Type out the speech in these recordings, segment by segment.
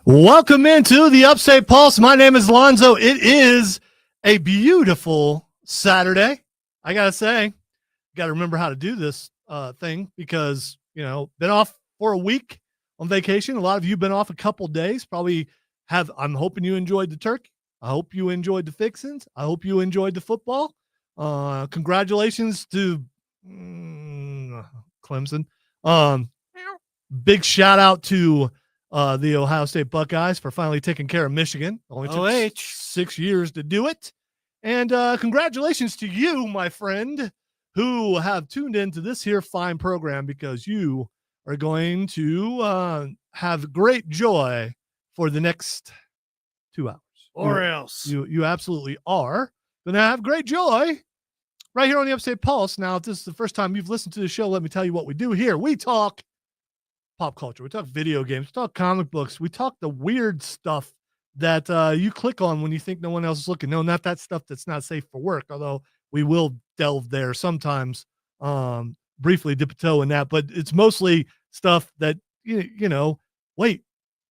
Welcome into the Upstate Pulse. My name is Lonzo. It is a beautiful Saturday. I got to say, got to remember how to do this thing because, been off for a week on vacation. A lot of you been off a couple days. Probably I'm hoping you enjoyed the turkey. I hope you enjoyed the fixins. I hope you enjoyed the football. Congratulations to Clemson. Big shout out to the Ohio State Buckeyes for finally taking care of Michigan. Only took 6 years to do it. And congratulations to you, my friend, who have tuned into this here fine program because you are going to have great joy for the next 2 hours. Or else. You absolutely are going to have great joy right here on the Upstate Pulse. Now, if this is the first time you've listened to the show, let me tell you what we do here. We talk pop culture. We talk video games. We talk comic books. We talk the weird stuff that you click on when you think no one else is looking. No, not that stuff that's not safe for work, although we will delve there sometimes, briefly dip a toe in that. But it's mostly stuff that, wait,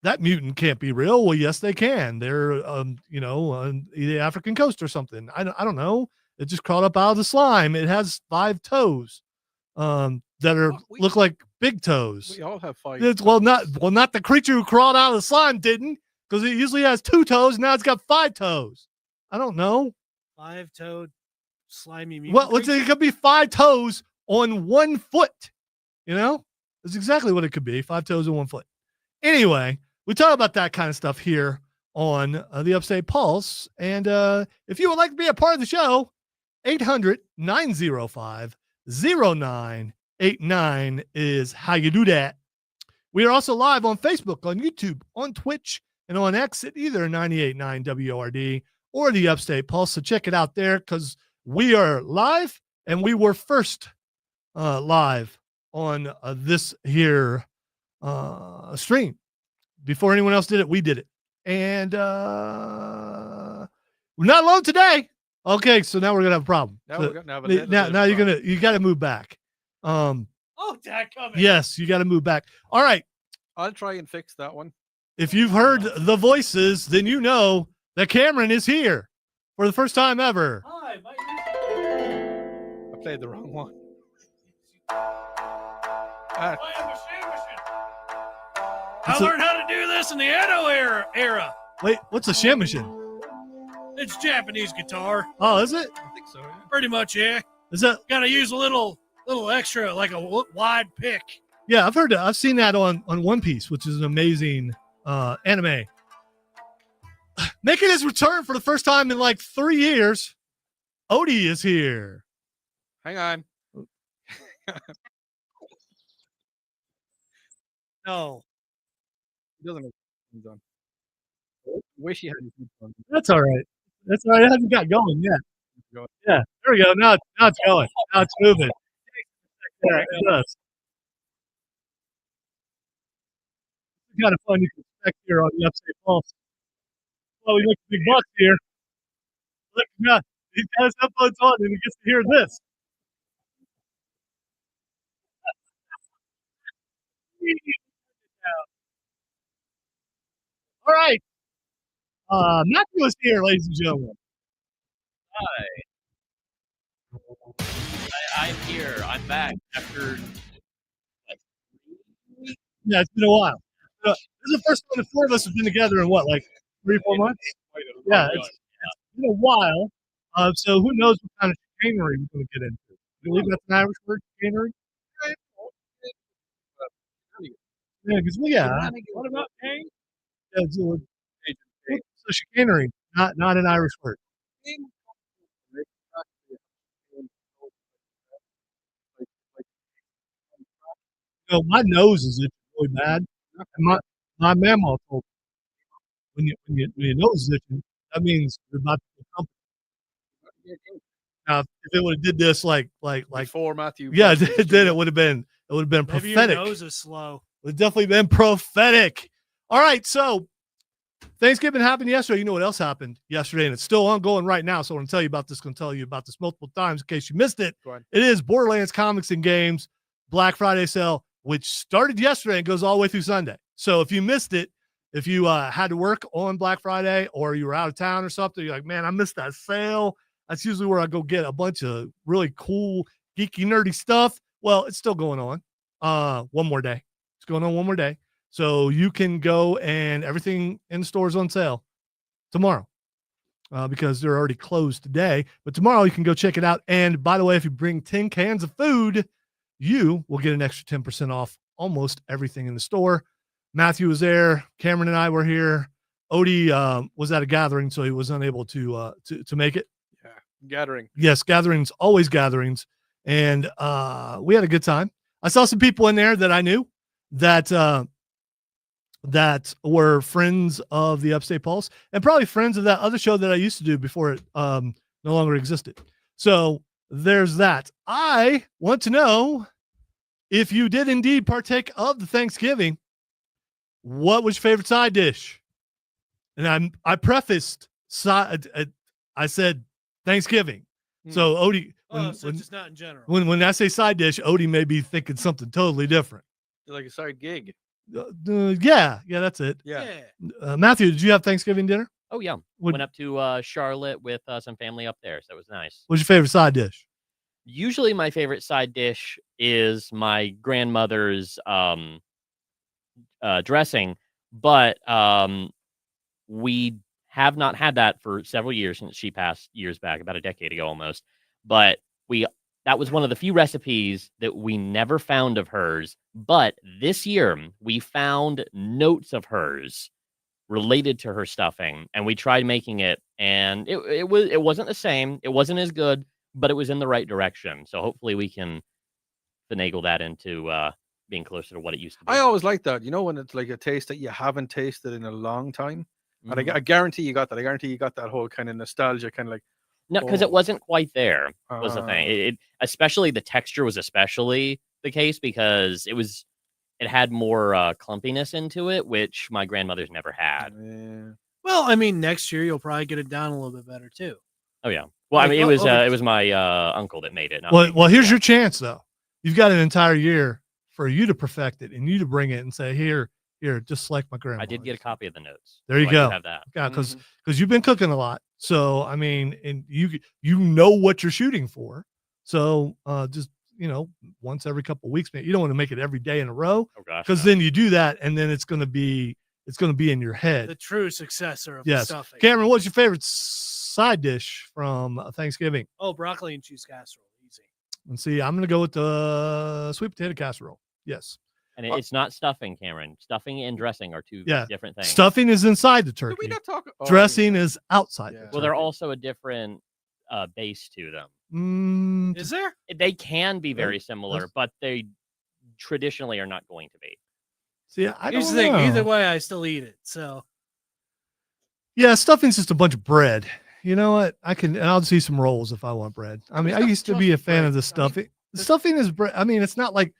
that mutant can't be real. Well, yes, they can. They're, on the African coast or something. I don't know. It just crawled up out of the slime. It has 5 toes. That look like big toes. We all have 5. Well, not the creature who crawled out of the slime didn't, because it usually has 2 toes. Now it's got 5 toes. I don't know. 5-toed slimy mutant. Well, it could be 5 toes on 1 foot. That's exactly what it could be. 5 toes on 1 foot. Anyway, we talk about that kind of stuff here on the Upstate Pulse. And if you would like to be a part of the show, 800-905-0989 is how you do that. We are also live on Facebook, on YouTube, on Twitch, and on X at either 98.9 WORD or the Upstate Pulse. So check it out there because we are live and we were first live on this here stream. Before anyone else did it, we did it. And we're not alone today. Okay, so now we're gonna have a problem. Now you got to move back. Dad, come in. Yes, you got to move back. All right, I'll try and fix that one. If you've heard the voices, then you know that Cameron is here for the first time ever. Hi, I played the wrong one. I learned how to do this in the Edo era. Wait, what's a shamisen? It's Japanese guitar. Oh, is it? I think so. Yeah. Pretty much, yeah. Is that? Got to use a little extra, like a wide pick. Yeah, I've heard that. I've seen that on One Piece, which is an amazing anime. Making his return for the first time in like 3 years, Odie is here. Hang on. No. He doesn't have his on. Wish he had his on. That's all right. That's all right. It hasn't got going yet. Yeah, there we go. Now it's going. Now it's moving. Yeah, it does. It's kind of fun you can expect here on the Upstate Pulse. Well, we make big bucks here. Look, now, he has headphones on and he gets to hear this. All right. Matthew is here, ladies and gentlemen. Hi. I'm here. I'm back after. Yeah, it's been a while. This is the first time the 4 of us have been together in what, like 3 or 4 months? Yeah, it's been a while. So who knows what kind of chicanery we're going to get into? Do you believe that's an Irish word, chicanery? Yeah, because yeah, What about Kane? it's a chicanery, not an Irish word. You know, my nose is itching really bad, and my mama told me when your nose is itching, that means you're about to feel something. Now, if it would have did this like Before Matthew. yeah, burst into the then studio. it would have been Maybe your prophetic. nose is slow. It would definitely been prophetic. All right, so Thanksgiving happened yesterday. You know what else happened yesterday, and it's still ongoing right now. So I want to tell you about this. Going to tell you about this multiple times in case you missed it. Go on. It is Borderlands Comics and Games Black Friday sale, which started yesterday and goes all the way through Sunday. So if you missed it, if you had to work on Black Friday or you were out of town or something, you're like, man, I missed that sale. That's usually where I go get a bunch of really cool, geeky, nerdy stuff. Well, it's still going on. One more day. It's going on one more day. So you can go and everything in the stores on sale tomorrow because they're already closed today. But tomorrow you can go check it out. And by the way, if you bring 10 cans of food, you will get an extra 10% off almost everything in the store. Matthew was there. Cameron and I were here. Odie was at a gathering, so he was unable to make it. Yeah, gathering. Yes, gatherings, always gatherings. And we had a good time. I saw some people in there that I knew that were friends of the Upstate Pulse and probably friends of that other show that I used to do before it no longer existed. So there's that. I want to know if you did indeed partake of the Thanksgiving, what was your favorite side dish? And I prefaced, I said Thanksgiving. So Odie, So it's just not in general. when I say side dish, Odie may be thinking something totally different. Like a side gig. Yeah, that's it. Yeah. Matthew, did you have Thanksgiving dinner? Oh yeah, went up to Charlotte with some family up there, so it was nice. What's your favorite side dish? Usually, my favorite side dish is my grandmother's dressing, but we have not had that for several years since she passed years back, about a decade ago almost. But that was one of the few recipes that we never found of hers. But this year, we found notes of hers related to her stuffing, and we tried making it, and it wasn't the same. It wasn't as good, but it was in the right direction. So hopefully we can finagle that into being closer to what it used to be. I always like that. You know, when it's like a taste that you haven't tasted in a long time. And I guarantee you got that. I guarantee you got that whole kind of nostalgia, kind of like. No, because it wasn't quite there, was the thing. It especially the texture was especially the case because it had more clumpiness into it, which my grandmother's never had. Yeah. Well, I mean, next year you'll probably get it down a little bit better too. Oh yeah. Well, I mean, it was my uncle that made it. not me. Well, here's your chance though. You've got an entire year for you to perfect it and you to bring it and say, here, just like my grandma. I did get a copy of the notes. There you so I go. do have that. Yeah, because you've been cooking a lot. So I mean, and you know what you're shooting for. So just once every couple of weeks, man. You don't want to make it every day in a row. Oh gosh. Because then you do that, and then it's going to be in your head. The true successor of the stuffing. Cameron, what's your favorite side dish from Thanksgiving? Oh, broccoli and cheese casserole, easy. And see, I'm going to go with the sweet potato casserole. Yes. And it's not stuffing, Cameron. Stuffing and dressing are two different things. Stuffing is inside the turkey. Did we not talk? Dressing is outside. Yeah. Well, they're also a different base to them. Is there? They can be very similar, but they traditionally are not going to be. See, I Here's don't the thing. know. Either way, I still eat it. So yeah, stuffing's just a bunch of bread. You know what? I'll just eat some rolls if I want bread. I mean, I used to be a fan of the stuffing. The stuffing is bread. I mean, it's not like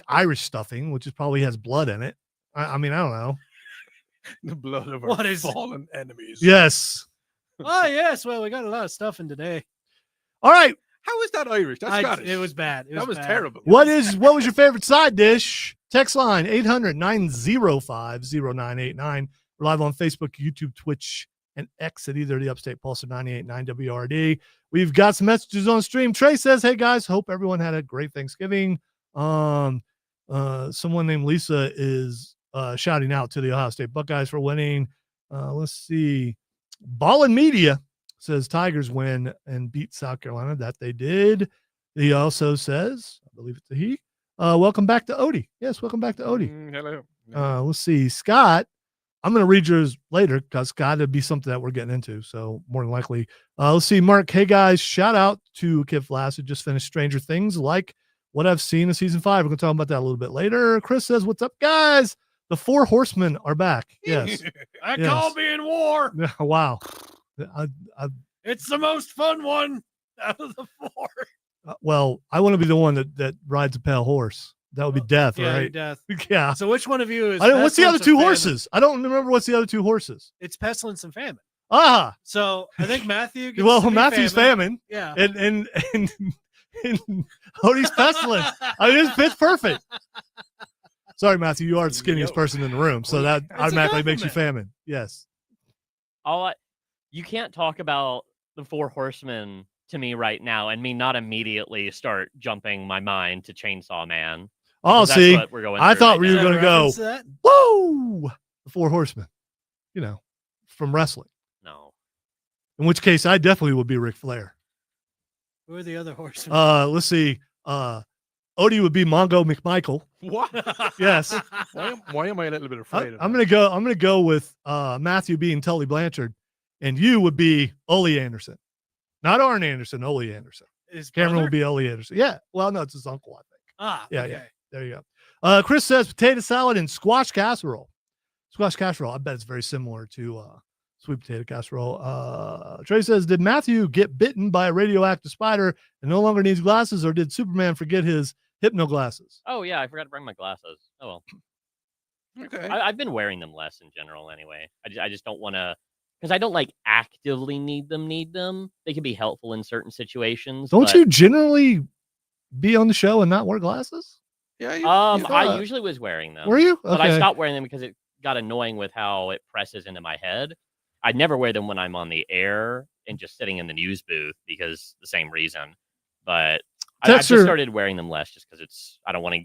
Irish stuffing, which probably has blood in it. I mean, I don't know. The blood of What our is it? fallen enemies. Yes. oh yes, well we got a lot of stuffing today. All right. How is that Irish? That's Scottish. It was bad. That was terrible. What was your favorite side dish? Text line 800-905-0989. We're live on Facebook, YouTube, Twitch, and X at either the Upstate Pulse or 98.9 WRD. We've got some messages on stream. Trey says, hey guys, hope everyone had a great Thanksgiving. Someone named Lisa is shouting out to the Ohio State Buckeyes for winning. Let's see. Ballin Media says Tigers win and beat South Carolina. That they did. He also says, I believe it's a he, Welcome back to Odie. Yes, welcome back to Odie. Hello. Let's see. Scott, I'm going to read yours later because Scott, it'd be something that we're getting into. So more than likely. Let's see. Mark, hey guys, shout out to Kid Flass who just finished Stranger Things, like what I've seen in season 5. We're going to talk about that a little bit later. Chris says, what's up, guys? The 4 horsemen are back. Yes. I Yes. call being war. Wow. It's the most fun one out of the 4. Well, I want to be the one that rides a pale horse. That would be death, Yeah, right? death. Yeah. So which one of you is? I don't, what's the other Pestilence 2 or Famine? horses? I don't remember what's the other 2 horses. It's pestilence and famine. Ah, So I think Matthew. Gets well, to be Matthew's famine, Yeah. and Odie's pestilence. I mean, it's perfect. Sorry, Matthew, you are the skinniest person in the room, so that a automatically makes you compliment. famine. Yes. You can't talk about the 4 horsemen to me right now and me not immediately start jumping my mind to Chainsaw Man. Oh, That's see, what we're going I through thought right we now. were going to go, Reference to that? whoa, the 4 horsemen, from wrestling. No. In which case, I definitely would be Ric Flair. Who are the other horses? Let's see. Odie would be Mongo McMichael. What? Yes. Why am I a little bit afraid of I'm that? gonna go with Matthew being Tully Blanchard, and you would be Ole Anderson, not Arn Anderson. Ole Anderson. His Cameron brother? would be Ole Anderson. Yeah. Well, no, it's his uncle, I think. Ah, Yeah, okay. yeah. There you go. Chris says potato salad and squash casserole. Squash casserole. I bet it's very similar to sweet potato casserole. Trey says, did Matthew get bitten by a radioactive spider and no longer needs glasses, or did Superman forget his hypno glasses? Oh yeah, I forgot to bring my glasses. Oh well. Okay. I've been wearing them less in general anyway. I just don't want to, because I don't like actively need them. They can be helpful in certain situations. Don't but, you generally be on the show and not wear glasses? Yeah. I usually was wearing them. Were you? But I Okay. stopped wearing them because it got annoying with how it presses into my head. I never wear them when I'm on the air and just sitting in the news booth because the same reason. But I've just Texter- started wearing them less just because I don't want to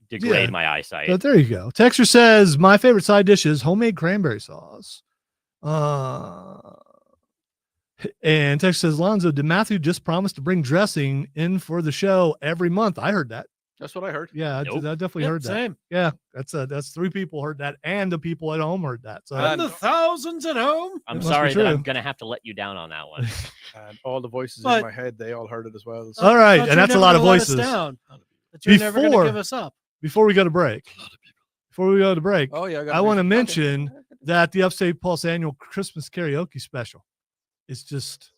degrade Yeah. my eyesight. But there you go. Texter says, my favorite side dish is homemade cranberry sauce. And Texter says, Lonzo, did Matthew just promise to bring dressing in for the show every month? I heard that. That's what I heard. Yeah, I Nope. definitely Yep, heard that. same. Yeah, that's 3 people heard that, and the people at home heard that. So And- And the thousands at home. I'm It must be sorry that I'm true. gonna have to let you down on that one. And all the voices But- in my head, they all heard it as well. All right, Thought and you that's a were lot never of gonna let us voices. down. That you're never going Before- to give us up. Before we go to break, Oh yeah. I want to mention that the Upstate Pulse annual Christmas karaoke special is just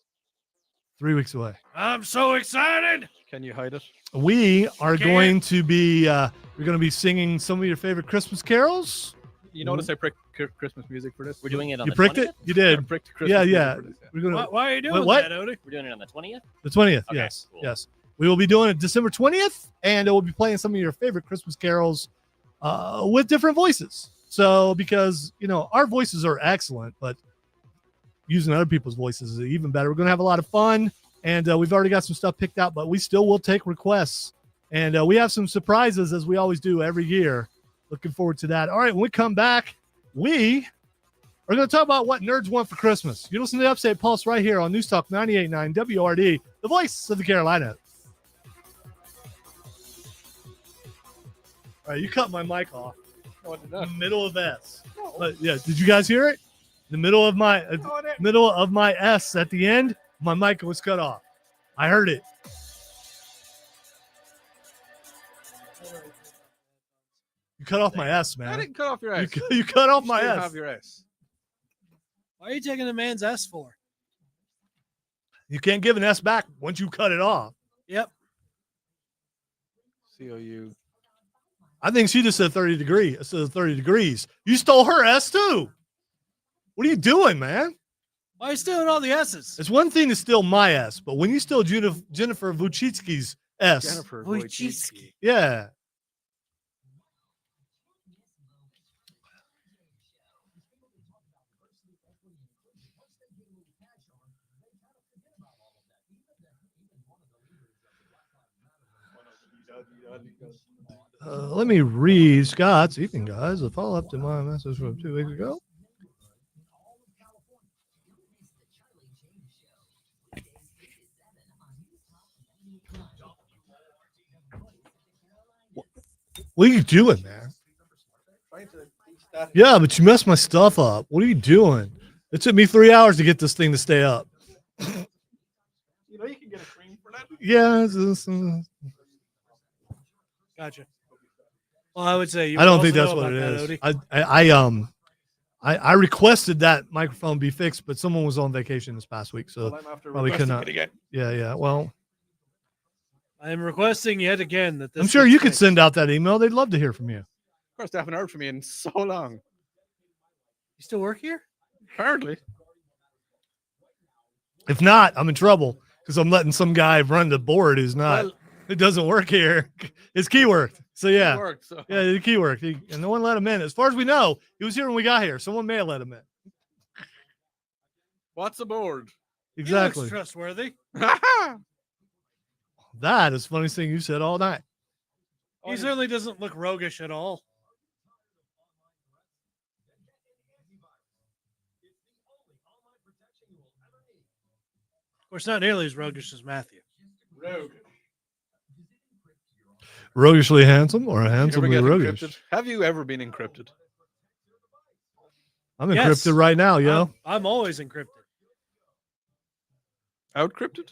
3 weeks away. I'm so excited. Can you hide it? We are Can't. going to be we're going to be singing some of your favorite Christmas carols. You notice I pricked Christmas music for this. We're doing it on You the pricked 20th? it? You I did. pricked Christmas Yeah, music yeah. for this, yeah. We're going to Why are you doing what? that, Odie? We're doing it on the 20th. the 20th. Okay, Yes. cool. Yes. We will be doing it December 20th, and we'll be playing some of your favorite Christmas carols with different voices. So, because, our voices are excellent, but using other people's voices is even better. We're going to have a lot of fun, and we've already got some stuff picked out, but we still will take requests. And we have some surprises, as we always do every year. Looking forward to that. All right, when we come back, we are going to talk about what nerds want for Christmas. You listen to the Upstate Pulse right here on News Talk 98.9 WRD, the voice of the Carolinas. All right, you cut my mic off Oh, I did in not. the middle of S. But yeah, did you guys hear it? The middle of my S at the end, my mic was cut off. I heard it. You cut off my S, I man. didn't cut off your You, ass. you cut off my Still S. have your ass. Why are you taking the man's S for? You can't give an S back once you cut it off. Yep. COU. I think she just said 30 degrees. It says 30 degrees. You stole her S too. What are you doing, man? Why are you stealing all the S's? It's one thing to steal my S, but when you steal Jennifer Vucicki's S, Jennifer Wojcicki. Wojcicki. yeah. Let me read Scott's evening, guys. A follow up to my message from 2 weeks ago. What are you doing, man? Yeah, but you messed my stuff up. What are you doing? It took me 3 hours to get this thing to stay up. You know you can get a cream for that. Yeah, Gotcha. Well, I would say you I don't would think also that's know what it about that, is. Odie. I requested that microphone be fixed, but someone was on vacation this past week, so Well, I'm after probably requesting could not. it again. Yeah. Well, I am requesting yet again that this. I'm sure gets you could fixed. send out that email. They'd love to hear from you. Of course, they haven't heard from me in so long. You still work here? Apparently. If not, I'm in trouble because I'm letting some guy run the board who's not. Well, It doesn't work here. His key worked. So yeah, it worked, so. yeah, the key worked. And no one let him in. As far as we know, he was here when we got here. Someone may have let him in. What's aboard? Exactly. He looks trustworthy. That is the funniest thing you said all night. He certainly doesn't look roguish at all. Of course, not nearly as roguish as Matthew. Roguishly handsome or You ever handsomely get roguish? encrypted? Have you ever been encrypted? I'm Yes. encrypted right now, yo. I'm always encrypted. Outcrypted?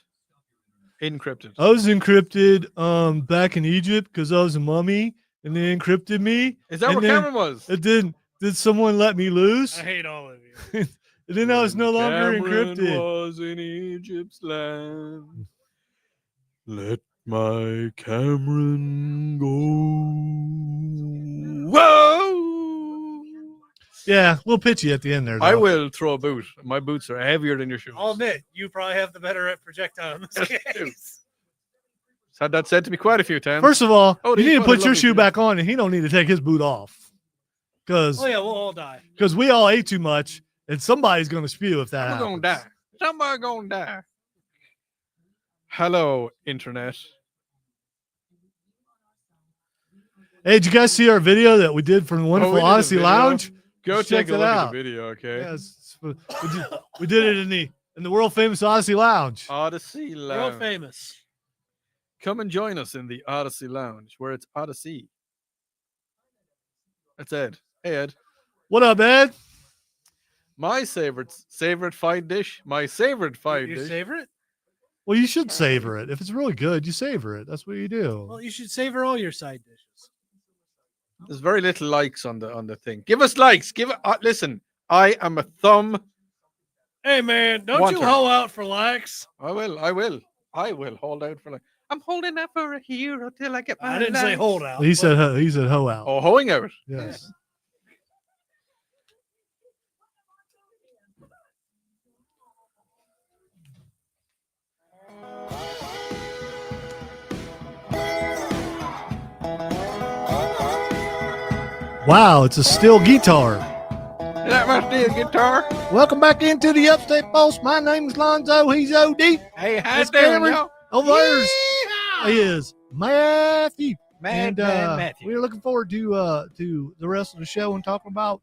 Encrypted. I was encrypted back in Egypt because I was a mummy and they encrypted me. Is that and where then Cameron was? It did someone let me loose? I hate all of you. And then I was no longer Cameron encrypted. was in Egypt's land. Let my Cameron go. Whoa! Yeah, we'll pitch you at the end there. I though. will throw a boot. My boots are heavier than your shoes. I'll admit, you probably have the better projectile in this Yes, I do. case. Had that said to me quite a few times. First of all, Oh, you need to what a put your lovely shoe shoe. back on, and he don't need to take his boot off. Because Oh yeah, we'll all die. we all ate too much, and somebody's going to spew if that I'm happens. gonna die. Somebody gonna die. Hello, internet. Hey, did you guys see our video that we did from the wonderful we did a Odyssey video. Lounge? Go Just take check a it look out. at the video, okay? Yes, we did it in the world famous Odyssey Lounge. Odyssey World Lounge. famous. Come and join us in the Odyssey Lounge, where it's Odyssey. That's Ed. Hey, Ed. What up, Ed? My favorite fried dish. My favorite fried Your dish. favorite? Well, you should savor it. If it's really good, you savor it. That's what you do. Well, you should savor all your side dishes. There's very little likes on the thing. Give us likes. Give it. Listen, I am a thumb. Hey man, don't you Water. hoe out for likes? I will hold out for like. I'm holding out for a hero till I get my I didn't say likes. hold out. He said hoe out. Oh, hoeing out. Yes. Wow, it's a steel guitar. That must be a guitar. Welcome back into the Upstate Pulse. My name's Lonzo. He's OD. Hey, how Miss doing, Cameron. y'all? Over there's he is Matthew. Mad Matthew. We're looking forward to the rest of the show and talking about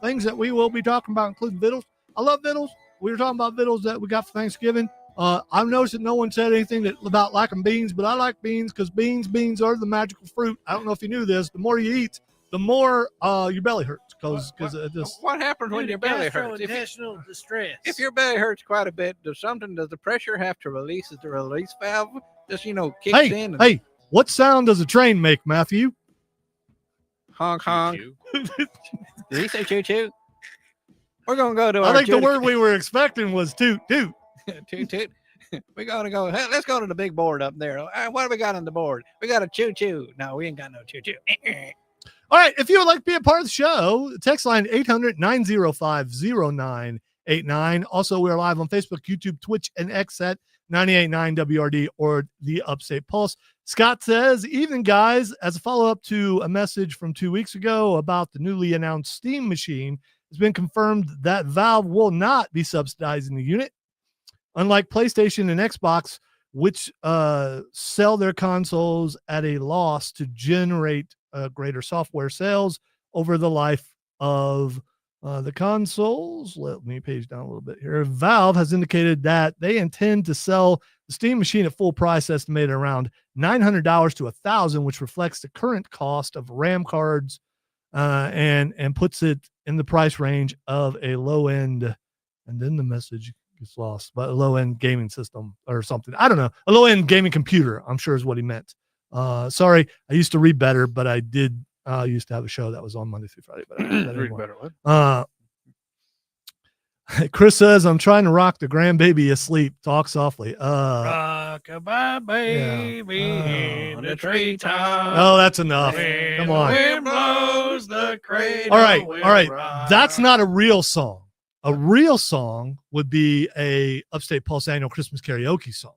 things that we will be talking about, including vittles. I love vittles. We were talking about vittles that we got for Thanksgiving. I've noticed that no one said anything about liking beans, but I like beans because beans are the magical fruit. I don't know if you knew this. The more you eat, the more your belly hurts because this. What happens when your belly hurts? Gastrointestinal distress. If your belly hurts quite a bit, does the pressure have to release? Is the release valve just kicks in? And Hey, what sound does a train make, Matthew? honk honk. Choo-choo. Did he say choo choo? We're gonna go to I our think the word we were expecting was toot toot. toot toot. We're gonna go. Hey, let's go to the big board up there. What do we got on the board? We got a choo choo. No, we ain't got no choo choo. All right, if you would like to be a part of the show, text line 800-905-0989. Also, we're live on Facebook, YouTube, Twitch, and X at 98.9 WRD or the Upstate Pulse. Scott says, evening, guys. As a follow-up to a message from 2 weeks ago about the newly announced Steam machine, it's been confirmed that Valve will not be subsidizing the unit. Unlike PlayStation and Xbox, which sell their consoles at a loss to generate greater software sales over the life of the consoles. Let me page down a little bit here. Valve has indicated that they intend to sell The Steam machine at full price estimated around $900 to $1,000, which reflects the current cost of RAM cards, and puts it in the price range of a low end. And then the message gets lost, but a low end gaming system or something. I don't know. A low end gaming computer, I'm sure is what he meant. Sorry, I used to read better, but I did used to have a show that was on Monday through Friday. But I don't Read anymore. better. What? Chris says, I'm trying to rock the grandbaby asleep. Talk softly. Rock-a-bye, baby, in the treetop. Oh, that's enough. When Come the on. wind blows, the cradle All right. will All right. rock. That's not a real song. A real song would be a Upstate Pulse annual Christmas karaoke song.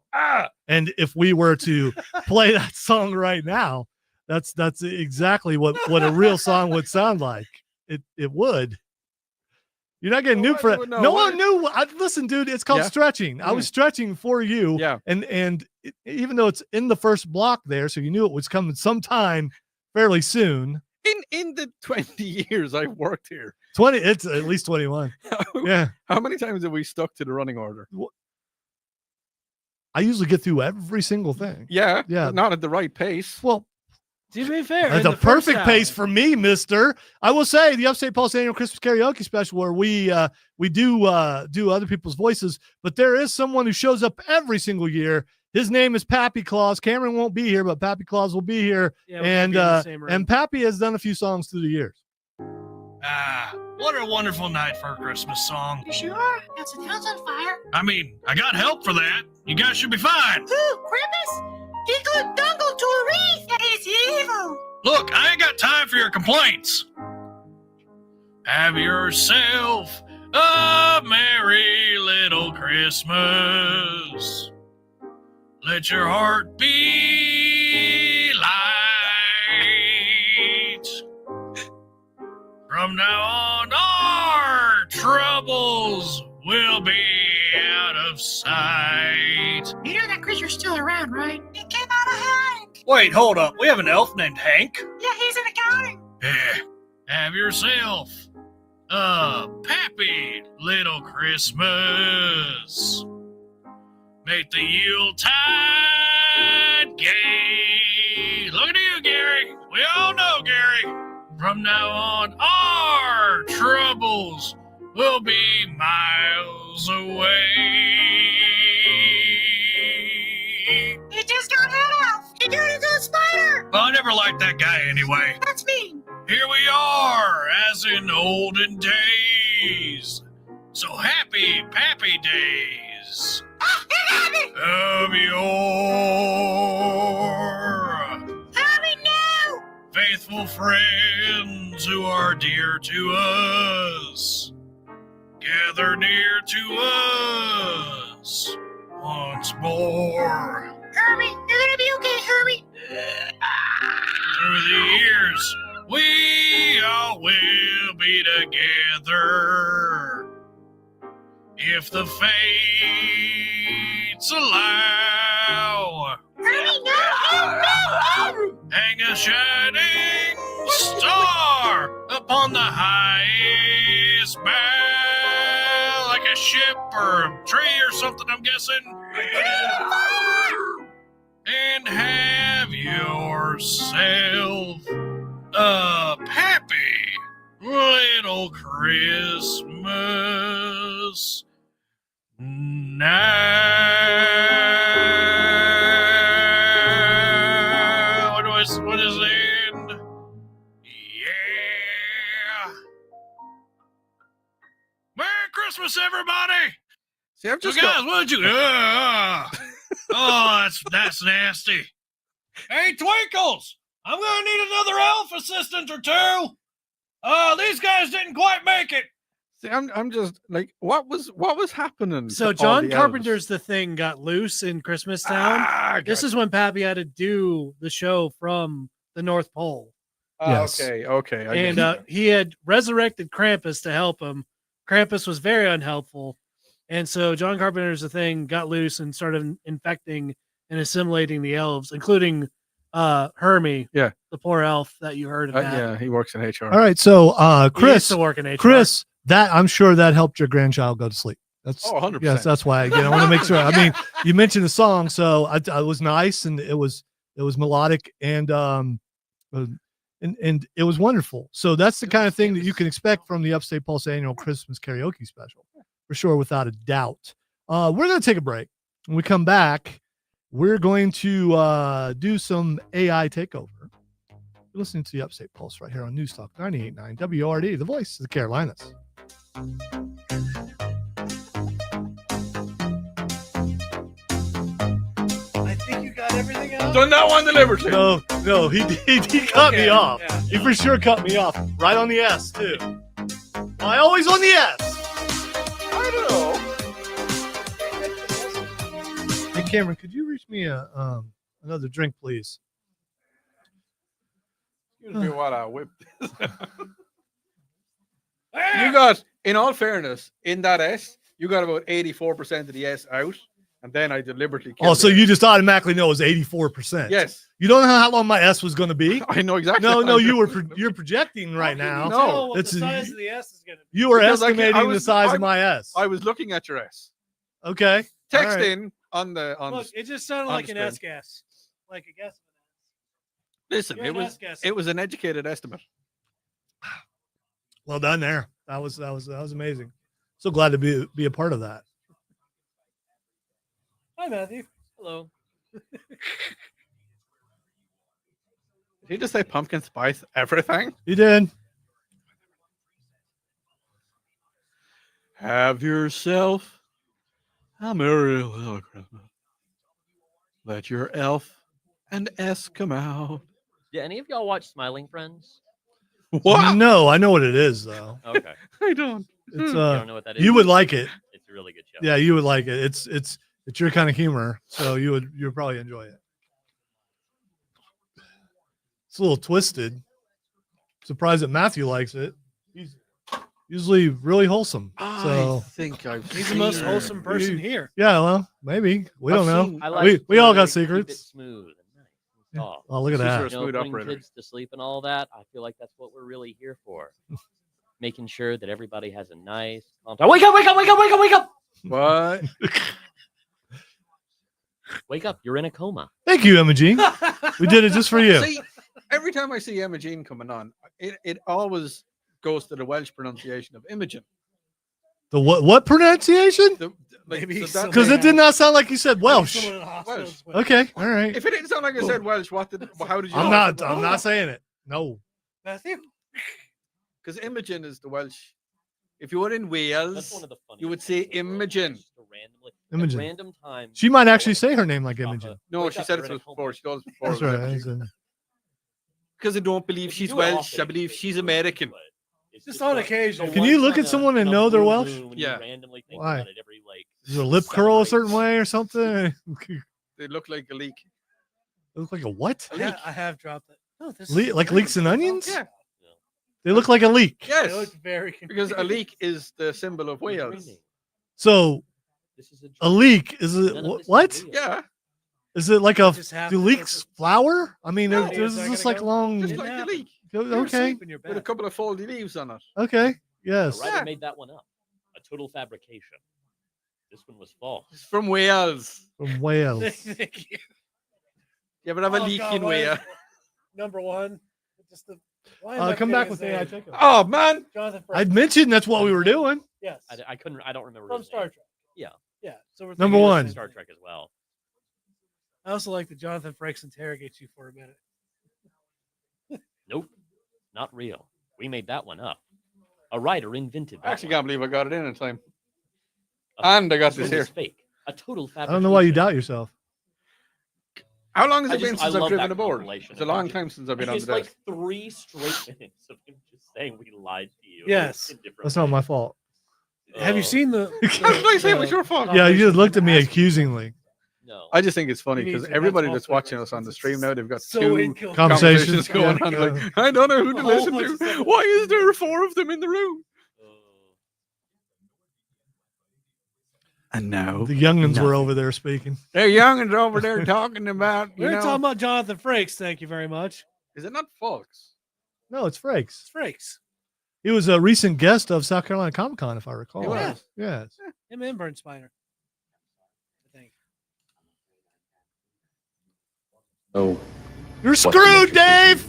And if we were to play that song right now, that's exactly what a real song would sound like. It would. You're not getting nuked for that. No one knew. Listen, dude, it's called stretching. I was stretching for you. Yeah. And even though it's in the first block there, so you knew it was coming sometime fairly soon. In the 20 years I've worked here, 20, it's at least 21. Yeah. How many times have we stuck to the running order? I usually get through every single thing. Yeah. Yeah. But not at the right pace. Well, To be fair, that's in a the first perfect pace hour- for me, mister. I will say the Upstate Pulse annual Christmas karaoke special where we do other people's voices, but there is someone who shows up every single year. His name is Pappy Claus. Cameron won't be here, but Pappy Claus will be here. Yeah, we're gonna be in the same room. And Pappy has done a few songs through the years. What a wonderful night for a Christmas song. You sure? Got some house on fire? I mean, I got help for that. You guys should be fine. Who? Krampus? Dingle Dungle to a wreath? That is evil. Look, I ain't got time for your complaints. Have yourself a merry little Christmas. Let your heart be light. From now on, our troubles will be out of sight. You know that creature's still around, right? It came out of Hank. Wait, hold up. We have an elf named Hank? Yeah, he's in accounting. Have yourself a happy little Christmas. Make the Yuletide gay. Look at you, Gary. We all know, Gary. From now on, our troubles will be miles away. He just got head off. He turned into a spider. Well, I never liked that guy anyway. That's mean. Here we are, as in olden days. So happy, pappy days Ah, it happened. of yore. Hurry now. Faithful friends who are dear to us, gather near to us once more. Hurry. You're gonna be okay, Hurry. Through the years, we all will be together. If the fates allow, Hurry, no. hang a shining star upon the highest bough, like a ship or a tree or something, I'm guessing. And have yourself a happy little Christmas now. What is the end? Yeah. Merry Christmas, everybody. See, I've So just guys, what did you? Oh, that's nasty. Hey, Twinkles, I'm gonna need another elf assistant or two. These guys didn't quite make it. See, I'm just like, what was happening? So to all John the Carpenter's The Thing got loose in Christmas Town. This is when Pappy had to do the show from the North Pole. Yes. Okay. I And get it. he had resurrected Krampus to help him. Krampus was very unhelpful. And so John Carpenter's The Thing got loose and started infecting and assimilating the elves, including Hermie, Yeah. the poor elf that you heard of. Yeah, he works in HR. All right. So He used Chris, to work in HR. Chris, that I'm sure that helped your grandchild go to sleep. That's Oh, 100%. yes, that's why again I want to make sure. I mean, you mentioned the song, so I was nice and it was melodic and it was wonderful. So that's the kind of thing that you can expect from the Upstate Pulse annual Christmas karaoke special, for sure, without a doubt. We're going to take a break. When we come back, we're going to do some AI takeover. You're listening to the Upstate Pulse right here on News Talk 98.9 WRD, the voice of the Carolinas. I think you got everything out. Done that one deliberately. No, he cut me Okay, off. yeah. He for sure cut me off. Right on the S, too. I always on the S. I don't know. Hey, Cameron, could you reach me another drink, please? Excuse me while I whip this. You got, in all fairness, in that S, you got about 84% of the S out, and then I deliberately Oh, killed so it. you just automatically know it was 84%. Yes, You don't know how long my S was going to be? I know exactly. No, you're projecting right now. No. Tell what It's- the size of the S is going to be. You were Because I estimating the was- size of my S. I was looking at your S. Okay. Text All right. in on the Look, it just sounded on like the an S gas, like a guess. Listen, You're it an was S-guesser. it was an educated estimate. Well done there. That was amazing. So glad to be a part of that. Hi, Matthew. Hello. Did he just say pumpkin spice everything? You did. Have yourself a merry little Christmas. Let your elf and S come out. Did any of y'all watch Smiling Friends? What? No, I know what it is though. Okay. I don't. It's You don't know what that is? you would like it. It's a really good show. Yeah, you would like it. It's your kind of humor, so you would probably enjoy it. It's a little twisted. Surprised that Matthew likes it. He's usually really wholesome. I So think I've He's the most seen wholesome her. person here. yeah, well, maybe we don't know. seen- I We all got to keep it secrets. smooth and nice and Yeah. soft. Oh, look at She's that. your- You know, smooth putting operator. kids to sleep and all that. I feel like that's what we're really here for. Making sure that everybody has a nice, calm time. Wake up! Wake up! Wake up! Wake up! Wake up! What? Wake up! You're in a coma. Thank you, Imogen. We did it just for you. See, every time I see Emma Jean coming on, it always goes to the Welsh pronunciation of Imogen. The what pronunciation? Maybe so that- Because it did not sound like you said Welsh. Someone in the hospital Welsh. is with- Okay, all right. If it didn't sound like I said Welsh, how did you I'm know? not saying it. No. Matthew. Because Imogen is the Welsh. If you were in That's Wales, one of the funniest you would things say in the world, Imogen. just to randomly, Imogen. At random times. She might actually say her name like Papa, Imogen. No, wake she up, said you're it in a was coma. before. She does before. That's right. That's it. Because I don't believe You she's do it Welsh. often, I believe but she's you American. but it's Just on like occasion. the Can one you look time at someone and in a know they're blue Welsh? moon when Yeah. You randomly think Why? about it every like. Does her lip 7 curl or a certain 8 way or something? They look like a leek. Look like a what? leek. I have dropped it. No, this Like leeks and onions? Yeah. They look like a leek. They Yes. look very Because a confusing. leek is the symbol of You're Wales. dreaming. So This is a leek is it None of this is what? real. Yeah. Is it like a Just have do to leeks flower? I mean, No. there's Is that just gonna like go? long. Just Didn't like a happen. leek. You're Okay, asleep in your With a bed. couple of foldy leaves on it. okay, yes. The writer Yeah. made that one up. A total fabrication. This one was false. It's from Wales. From Wales. Thank you. You ever have a Oh, leek God, in why is- Wales? Number one. Just the. Why am I Come forgetting back his with AI name? takeover. Oh, man. Jonathan Frakes. I'd mentioned that's what we were doing. Yes. I couldn't. I don't remember. From his Star name. Trek. Yeah. Yeah. So we're Number thinking one. this- Star Trek as well. I also like that Jonathan Frakes interrogates you for a minute. Nope. Not real. We made that one up. A writer invented that. I actually one. can't believe I got it in time. A- And I got it this was here. Fake. A total I fabrication. don't know why you doubt yourself. How long has I it been just- I since I've love driven that aboard? compilation It's a of long him time since I've been on It's the like desk. 3 straight minutes of him just saying we lied to you. Yes. in different That's not my ways. fault. Have you Oh, seen the? How did I say it was your fault? Yeah, you just looked at me Compilation. accusingly. No. I just think it's funny He because needs it. everybody That's that's awfully watching us on the stream now, they've got So two incoherent. Conversations. conversations going Yeah, on. yeah. Like, I don't know who to A whole listen bunch of to. stuff. Why is there 4 of them in the room? And now The youngins were nothing. over there speaking. they're youngins over there talking about. You We're know, talking about Jonathan Frakes. Thank you very much. is it not Folks? No, it's Frakes. It's Frakes. He was a recent guest of South Carolina Comic Con, if I recall. He was. Yes. Him and Burn Spiner. I think. Oh, You're the screwed, matrix Dave.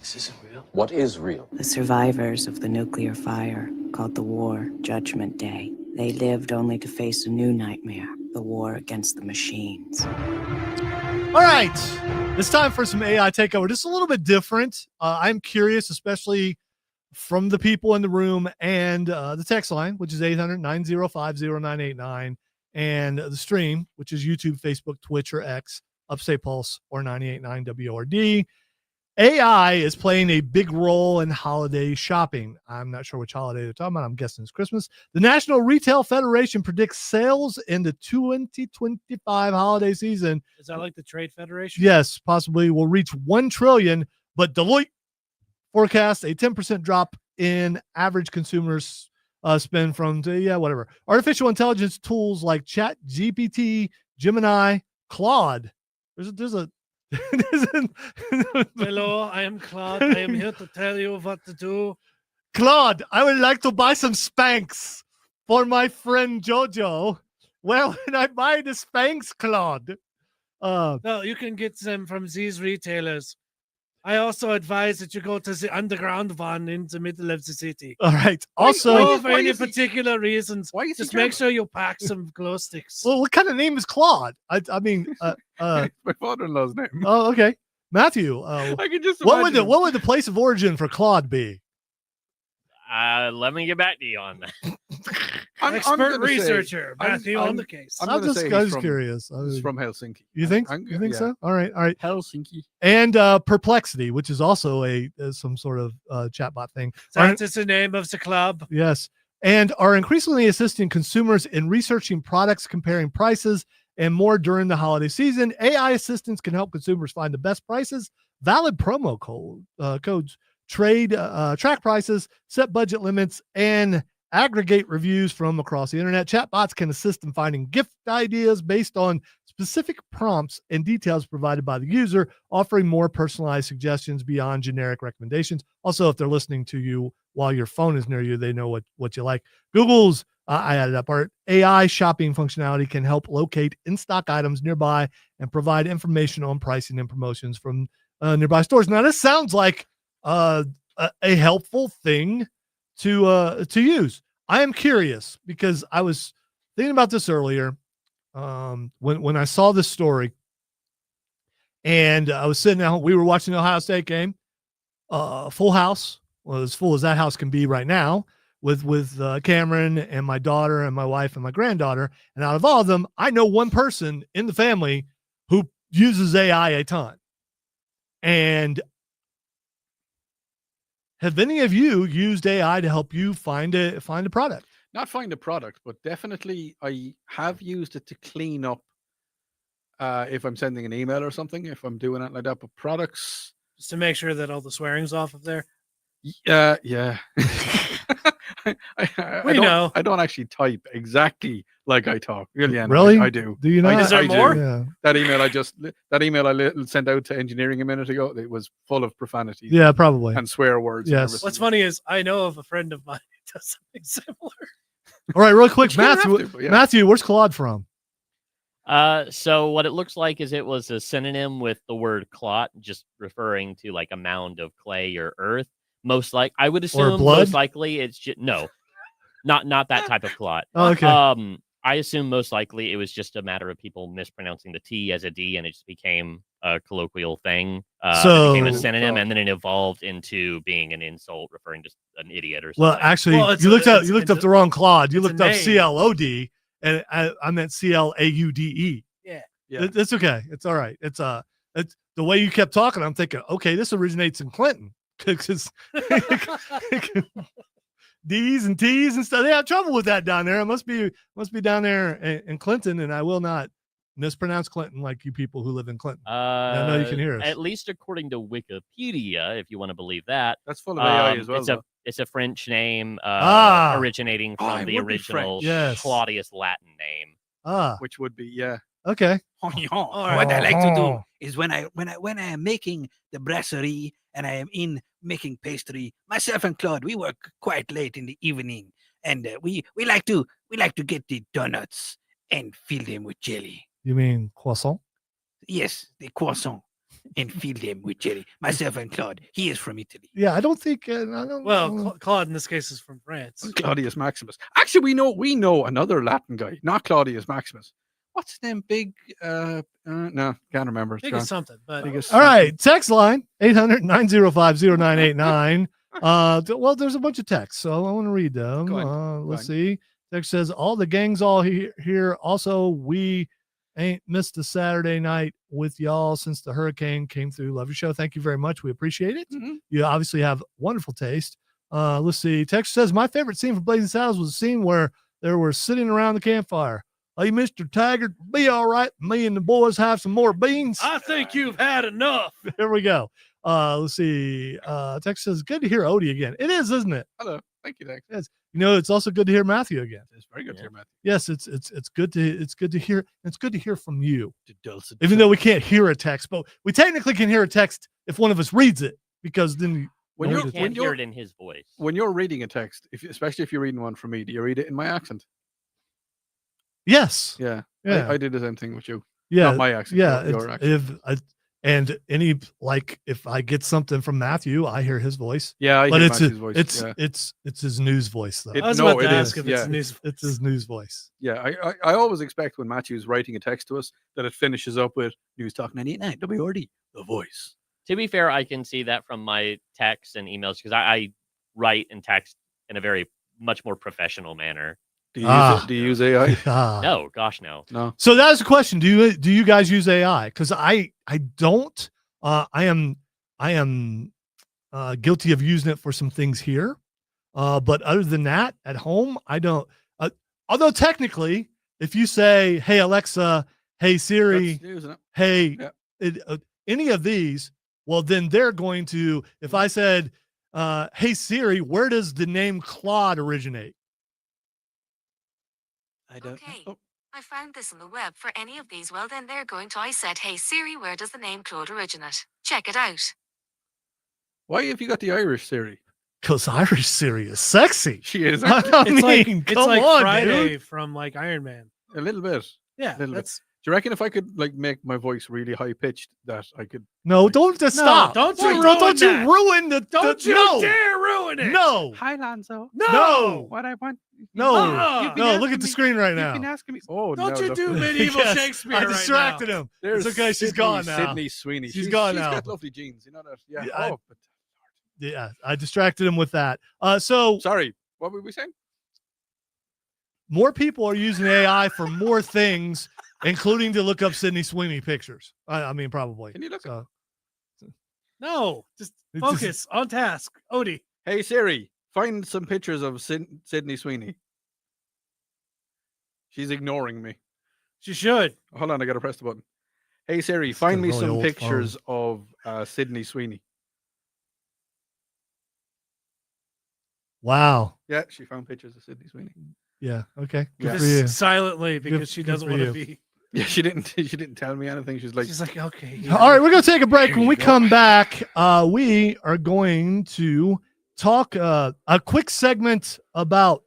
This isn't real. what is real? The survivors of the nuclear fire called the war Judgment Day. They lived only to face a new nightmare, the war against the machines. All right, it's time for some AI takeover. Just a little bit different. I'm curious, especially from the people in the room and the text line, which is 800-905-0989, and the stream, which is YouTube, Facebook, Twitch, or X, Upstate Pulse, or 98.9 WRD. AI is playing a big role in holiday shopping. I'm not sure which holiday they're talking about. I'm guessing it's Christmas. The National Retail Federation predicts sales in the 2025 holiday season. Is that like the Trade Federation? Yes, possibly will reach 1 trillion, but Deloitte forecasts a 10% drop in average consumers spend from whatever. Artificial intelligence tools like Chat GPT, Gemini, Claude. There's a Hello, I am Claude. I am here to tell you what to do. Claude, I would like to buy some Spanx for my friend Jojo. Where would I buy the Spanx, Claude? No, you can get them from these retailers. I also advise that you go to the underground one in the middle of the city. All right. Why Also, For any particular reasons, Why is he just make German? sure you pack some glow sticks. well, what kind of name is Claude? I mean, My father-in-law's name. oh, okay. Matthew, I can just what would imagine. what would the place of origin for Claude be? Let me get back to you on that. I'm Expert gonna say- researcher, I'm- Matthew I'm- on the case. I'm I'm gonna just say I he's was from- curious. He's from Helsinki. You think? I'm- You think yeah. so? All right. Helsinki. And Perplexity, which is also some sort of chatbot thing. That is the name of the club. Yes. And are increasingly assisting consumers in researching products, comparing prices, and more during the holiday season. AI assistants can help consumers find the best prices, valid promo codes, track prices, set budget limits, and aggregate reviews from across the internet. Chatbots can assist in finding gift ideas based on specific prompts and details provided by the user, offering more personalized suggestions beyond generic recommendations. Also, if they're listening to you while your phone is near you, they know what you like. Google's I added that part. AI shopping functionality can help locate in-stock items nearby and provide information on pricing and promotions from nearby stores. Now, this sounds like a helpful thing to use. I am curious because I was thinking about this earlier when I saw this story, and I was sitting out. We were watching the Ohio State game, full house, well, as full as that house can be right now, with Cameron and my daughter and my wife and my granddaughter. And out of all of them, I know one person in the family who uses AI a ton. And have any of you used AI to help you find a product? Not find a product, but definitely I have used it to clean up if I'm sending an email or something, if I'm doing it like that. But products, Just to make sure that all the swearing's off of there. yeah. We know. I don't actually type exactly like I talk. Really? Really? I do. Do you know? Is there I do. more? Yeah. That email I sent out to engineering a minute ago, it was full of profanities Yeah, probably. and swear words. Yes. And everything. What's funny is I know of a friend of mine who does something similar. All right, real quick, You don't have Matthew. to, but yeah. Matthew, where's Claude from? So what it looks like is it was a synonym with the word clot, just referring to like a mound of clay or earth. I would assume blood? most likely it's just not that type of clot. Oh, okay. I assume most likely it was just a matter of people mispronouncing the T as a D, and it just became a colloquial thing. It became a So- synonym, and then it evolved into being an insult, referring to an idiot or something. Well, actually, Well, it's you a- looked up it's the wrong Claude. You it's a looked up name. CLOD, and I meant CLAUDE. Yeah. It's okay. It's all right. It's the way you kept talking. I'm thinking, okay, this originates in Clinton because D's and T's and stuff. They have trouble with that down there. It must be down there in Clinton, and I will not mispronounce Clinton like you people who live in Clinton. I know you can hear us. At least according to Wikipedia, if you want to believe that. That's full of AI as well. It's though. a French name originating Oh, from it the would be original French. Yes. Claudius Latin name. Which would be Okay. What I like to do is when I am making the brasserie and I am in making pastry, myself and Claude, we work quite late in the evening. and we like to get the donuts and fill them with jelly. You mean croissant? Yes, the croissant, and fill them with jelly. Myself and Claude, he is from Italy. Yeah, I don't think. I don't. Well, Claude in this case is from France. Claudius Maximus. Actually, we know another Latin guy, not Claudius Maximus. What's his name? Big no, can't remember. It's Big gone. is something, but Biggest All something. right, text line 800-905-0989. Well, there's a bunch of texts, so I want to read them. Go on, Let's see. Text says all the gangs all here. Also, we ain't missed a Saturday night with y'all since the hurricane came through. Love your show. Thank you very much. We appreciate it. Mhm. You obviously have wonderful taste. Let's see. Text says my favorite scene from Blazing Saddles was a scene where they were sitting around the campfire. Hey, Mr. Taggart, be all right. Me and the boys have some more beans. I think you've had enough. Here we go. Let's see. Text says, good to hear Odie again. It is, isn't it? Hello, thank you, Dex. Yes. You know, it's also good to hear Matthew again. It's very good to hear, Matthew. Yes, it's good to hear. It's good to hear from you. The dulcet Even though we can't hear a text, but we technically can hear a text if one of us reads it, because then when You you're can't hear it in his voice. when you're reading a text, especially if you're reading one from me, do you read it in my accent? yes, Yeah, yeah, I did the same thing with you. yeah, Not my accent. yeah. your accent. And any, like, if I get something from Matthew, I hear his voice. Yeah, I But hear it's Matthew's voice. yeah. it's his news voice though. I was No, about to it ask is, if it's yeah. news. It's his news voice. Yeah, I always expect when Matthew's writing a text to us that it finishes up with News Talk 98.9 WRD, the voice. To be fair, I can see that from my texts and emails because I write and text in a very much more professional manner. Do you use AI? Ah. No, gosh, no. No. So that's the question. Do you guys use AI? Because I don't. I am guilty of using it for some things here, but other than that, at home, I don't. Although technically, if you say, "Hey Alexa," "Hey Siri," That's news, isn't it? "Hey," Yeah. any of these, well, then they're going to. If I said, "Hey Siri, where does the name Claude originate?" I don't. Okay. Oh, I found this on the web for any of these. Well, then they're going to. I said, hey Siri, where does the name Claude originate? Check it out. why have you got the Irish Siri? Because Irish Siri is sexy. She is I It's like mean, it's come like on, Friday dude. from like Iron Man. a little bit. Yeah, Little bit. that's Do you reckon if I could like make my voice really high pitched that I could? No, don't just No, stop. don't you Wait, ruin don't that. you ruin the. don't the, you no, dare ruin it. No, Hi, Lonzo. no, What I want? no, Uh-uh. no. Look at the screen right You've been now. asking me. Oh, Don't no, you no. do medieval Yes, Shakespeare I right distracted now. him. There's It's okay, she's gone now. Sydney Sweeney. She's gone now. She's got lovely jeans. You know that. Yeah. Yeah, I- oh, but Yeah, I distracted him with that. So sorry. What were we saying? more people are using AI for more things, including to look up Sydney Sweeney pictures. I mean, probably. Can you look? So No, just It's just- focus on task. Odie. Hey Siri, find some pictures of Sydney Sweeney. She's ignoring me. She should. Hold on, I gotta press the button. Hey Siri, It's find a me really some old pictures of Sydney Sweeney. wow. Yeah, she found pictures of Sydney Sweeney. Yeah. Okay. Good Yeah. for you. Just silently because she good doesn't for want to you. be. Yeah, she didn't. She didn't tell me anything. She's like, She's like, okay. All right, we're going to take a break. Here When you we go. come back, we are going to talk a quick segment about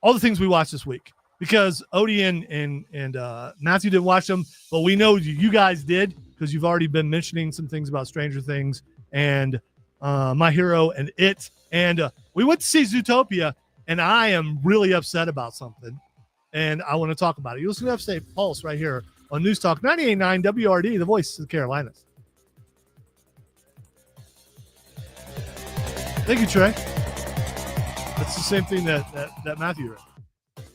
all the things we watched this week, because Odie and Matthew didn't watch them, but we know you guys did because you've already been mentioning some things about Stranger Things and My Hero and It. And we went to see Zootopia, and I am really upset about something, and I want to talk about it. You listen to Upstate Pulse right here on News Talk 98.9 WRD, the voice of the Carolinas. Thank you, Trey. That's the same thing that Matthew read.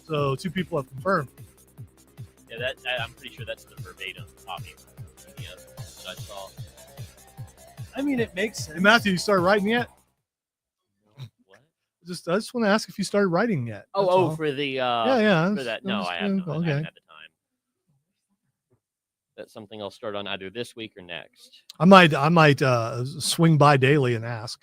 So 2 people have confirmed. Yeah, that I'm pretty sure that's the verbatim copy from the PDF that I saw. I mean, it makes sense. Hey, Matthew, you started writing yet? What? I just want to ask if you started writing yet. Oh, That's all. for the yeah. for that. No, that's- I haven't. I okay. haven't had the time. That's something I'll start on either this week or next. I might swing by daily and ask.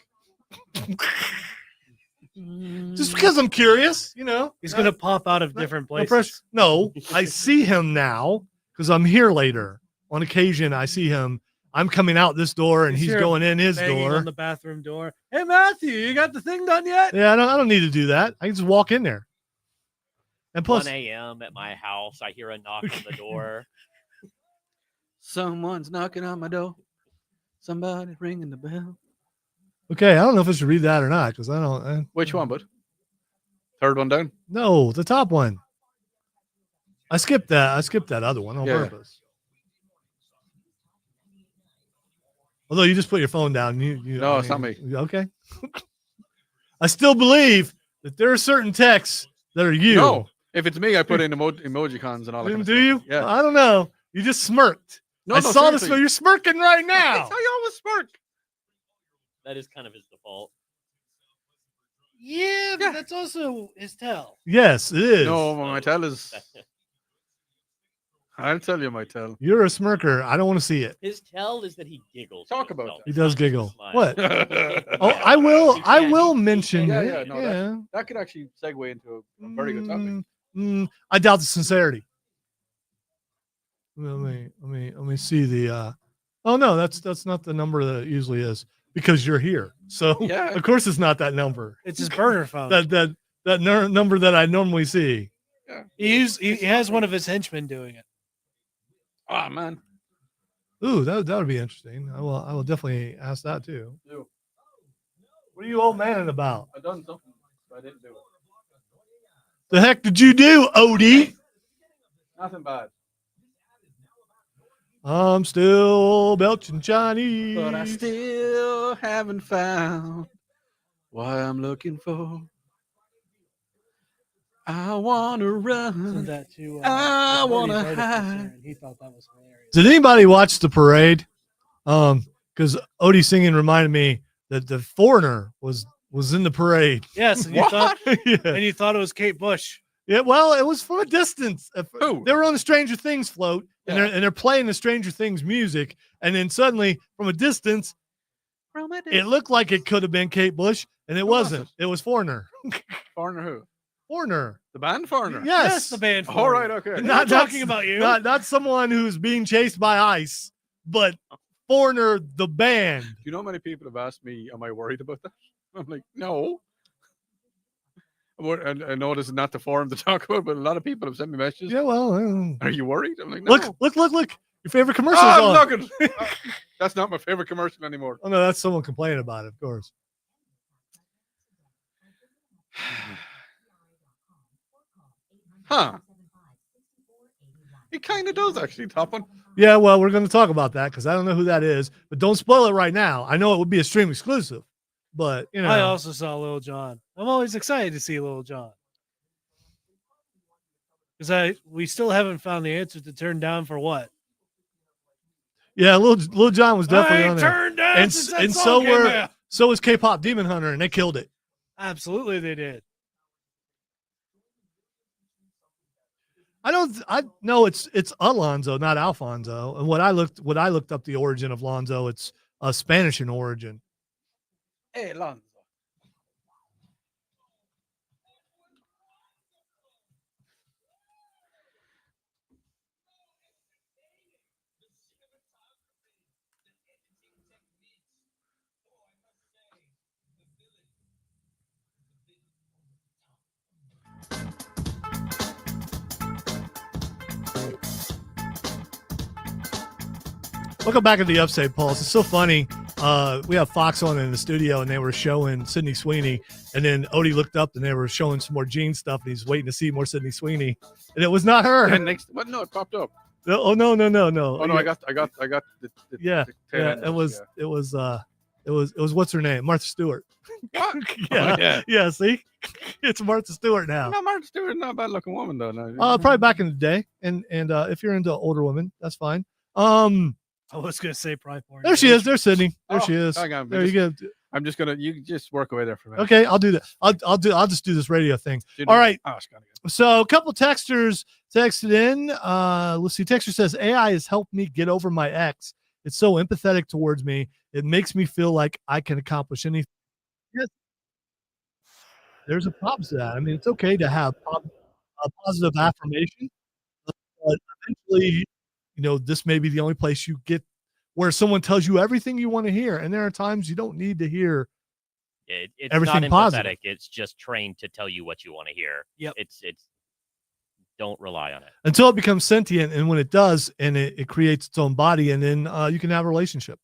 Just because I'm curious, you know. He's going to pop out of no- different No, places. pressure. No, I see him now because I'm here later. On occasion, I see him I'm coming out this door and You he's hear going in his banging door. on the bathroom door. Hey Matthew, you got the thing done yet? Yeah, I don't need to do that. I can just walk in there. And plus, 1 a.m. at my house, I hear a knock on the door. Someone's knocking on my door. Somebody ringing the bell. okay, I don't know if I should read that or not because I don't. Which one, bud? Third one down. No, the top one. I skipped that. I skipped that other one on Yeah. purpose. Although you just put your phone down. No, it's not me. Okay. I still believe that there are certain texts that are you. No, if it's me, I put in emojicons and all that. Kind of Do stuff. you? Yeah. I don't know. You just smirked. No, I no, saw this. seriously. You're smirking right now. I always smirk. That is kind of his default. Yeah, but that's also his tell. Yes, it is. No, my tell is. I'll tell you my tell. You're a smirker. I don't want to see it. His tell is that he giggles. to Talk about himself. He It's does not just a giggle. smile. What? Yeah, Oh, I will. You I can. will You mention can. it. no, Yeah. that could actually segue into a very good topic. I doubt the sincerity. Let me see the. Oh no, that's not the number that it usually is because you're here. So Yeah. of course it's not that number. It's his burner phone. That number that I normally see. He has one of his henchmen doing it. Oh man. Ooh, that would be interesting. I will definitely ask that too. Do. What are you old manning about? I done something, but I didn't do it. The heck did you do, Odie? Nothing bad. I'm still belching Chinese. But I still haven't found what I'm looking for. I wanna Sent run. that to, I Bernie wanna Verdict hide. and he thought that was hilarious. Did anybody watch the parade? Because Odie singing reminded me that the foreigner was in the parade. Yes, and you What? thought yeah. and you thought it was Kate Bush. Yeah, well, it was from a distance. Who? They were on the Stranger Things float, and Yeah. they're playing the Stranger Things music, and then suddenly, from a distance, it looked like it could have been Kate Bush, and it Who was wasn't. It was Foreigner. Foreigner who? Foreigner. The band Foreigner? Yes. the band. All right, okay. We're Not not talking about you. Not someone who's being chased by ice, but Foreigner, the band. Do you know how many people have asked me, am I worried about that? I'm like, no. I know this is not the forum to talk about, but a lot of people have sent me messages. Yeah, well, Are you worried? I'm like, no. look. Your favorite commercial I'm on. looking. That's not my favorite commercial anymore. Oh, no, that's someone complaining about it, of course. Huh. It kind of does, actually, top one. Yeah, well, we're going to talk about that because I don't know who that is, but don't spoil it right now. I know it would be a stream exclusive, but, you know. I also saw Lil Jon. I'm always excited to see Lil Jon. Because we still haven't found the answer to turn down for what? Yeah, Lil Jon was definitely on there. Turned down And, since that and song came out. so was K-pop Demon Hunter, and they killed it. Absolutely, they did. I know it's Alonzo, not Alfonso. And what I looked up the origin of Lonzo, it's Spanish in origin. Hey, Lon. Welcome back to the Upstate Pulse. It's so funny. We have Fox on in the studio, and they were showing Sydney Sweeney, and then Odie looked up, and they were showing some more Gene stuff, and he's waiting to see more Sydney Sweeney, and it was not her. And next, what? No, it popped up. Oh no! Oh no, Yeah. I got the Yeah, tail yeah. end It of was yeah. it was what's her name? Martha Stewart. What? Yeah, Oh, yeah. yeah. See, it's Martha Stewart now. No, Martha Stewart, not a bad looking woman though. No. Probably back in the day, and if you're into older women, that's fine. I was going to say probably porn. There she is. There's Sydney. There Oh, she is. hang on, There you go. I'm just gonna. You just work away there for a minute. Okay, I'll do that. I'll just do this radio thing. Do you All know- right. Oh, it's gotta go. So a couple texters texted in. Let's see. Texter says AI has helped me get over my ex. It's so empathetic towards me. It makes me feel like I can accomplish anything. Yes. There's a problem to that. I mean, it's okay to have positive affirmation, but eventually, this may be the only place you get where someone tells you everything you want to hear, and there are times you don't need to hear It's everything not positive. empathetic. It's just trained to tell you what you want to hear. Yep. It's don't rely on it. until it becomes sentient, and when it does, and it creates its own body, and then you can have a relationship.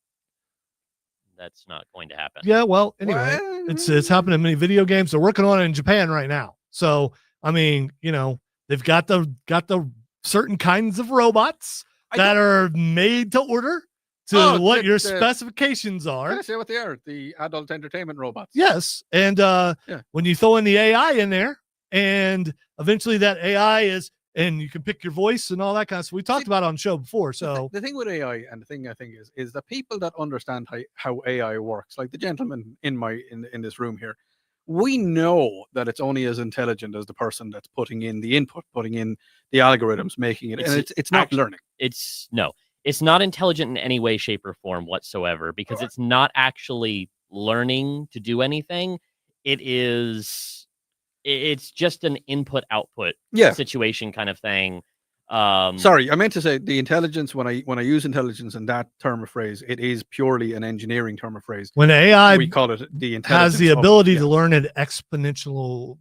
That's not going to happen. Yeah, well, anyway, it's happening in many video games. They're working on it in Japan right now. So, I mean, they've got the certain kinds of robots that are made to order to what your specifications are. Can I say what they are? The adult entertainment robots. Yes. And when you throw in the AI in there, and eventually that AI is, and you can pick your voice and all that kind of stuff. We talked about it on the show before. So the thing with AI, and the thing I think is the people that understand how AI works, like the gentleman in this room here, we know that it's only as intelligent as the person that's putting in the input, putting in the algorithms, making it, and it's not learning. It's not intelligent in any way, shape, or form whatsoever, because it's not actually learning to do anything. It's just an input-output situation kind of thing. Sorry, I meant to say the intelligence, when I use intelligence in that term of phrase, it is purely an engineering term of phrase. When AI we call it the intelligence has the ability to learn at exponential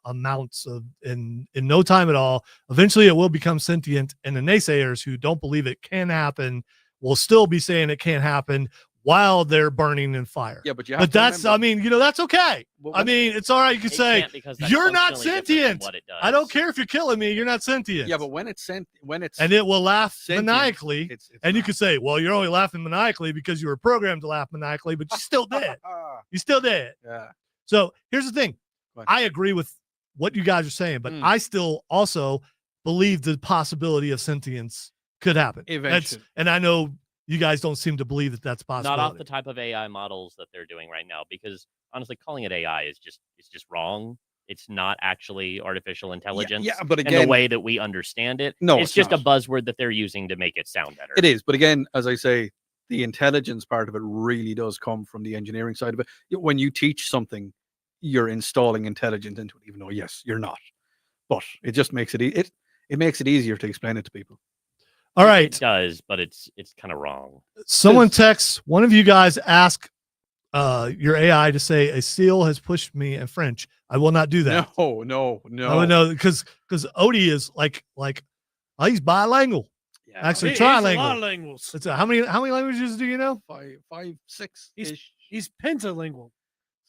amounts of in no time at all, eventually it will become sentient, and the naysayers who don't believe it can happen will still be saying it can't happen while they're burning in fire. Yeah, but that's remember, I mean, that's okay. I mean, it's all right. You can say you're not sentient. I don't care if you're killing me. You're not sentient. Yeah, but when it's and it will laugh sentient, maniacally, it's and you could say, well, you're only laughing maniacally because you were programmed to laugh maniacally, but you still did. You still did. Yeah. So here's the thing. I agree with what you guys are saying, but I still also believe the possibility of sentience could happen. Eventually. And I know you guys don't seem to believe that that's possible. Not off the type of AI models that they're doing right now, because honestly, calling it AI is just wrong. It's not actually artificial intelligence. Yeah, but again, in the way that we understand it. No, it's just a buzzword that they're using to make it sound better. It is, but again, as I say, the intelligence part of it really does come from the engineering side of it. When you teach something, you're installing intelligence into it, even though yes, you're not. But it just makes it it makes it easier to explain it to people. All right. It does, but it's kind of wrong. Someone texts, one of you guys ask your AI to say a seal has pushed me in French. I will not do that. No. No, because Odie is like he's bilingual. Yeah, actually trilingual. A lot of languages. It's how many languages do you know? Five, six. He's pentalingual.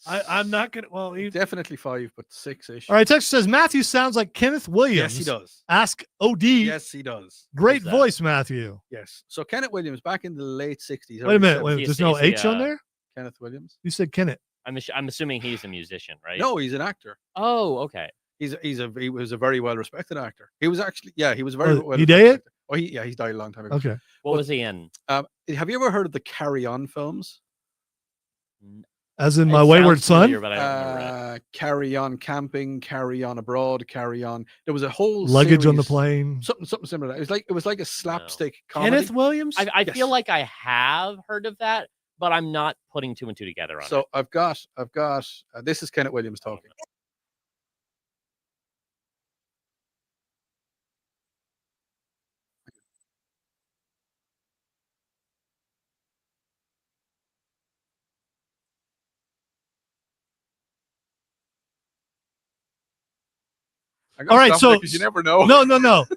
I'm not gonna. Well, he's definitely 5, but 6-ish. All right, text says Matthew sounds like Kenneth Williams. Yes, he does. Ask OD. Yes, he does. Great voice, Matthew. Yes. So Kenneth Williams back in the late 60s. Wait a minute. There's no H on there. Kenneth Williams. You said Kenneth. I'm assuming he's a musician, right? No, he's an actor. Oh, okay. He was a very well respected actor. He was actually he was very well. He did? Oh, he's died a long time ago. Okay. What was he in? Have you ever heard of the Carry On films? As in My Wayward Son? But I don't remember Carry On Camping, Carry On Abroad, Carry On. There was a whole Luggage series, on the Plane. Something similar. It was like a slapstick comedy. Kenneth Williams? I feel like I have heard of that, but I'm not putting two and two together on it. So I've got this is Kenneth Williams talking. All right, so you never know.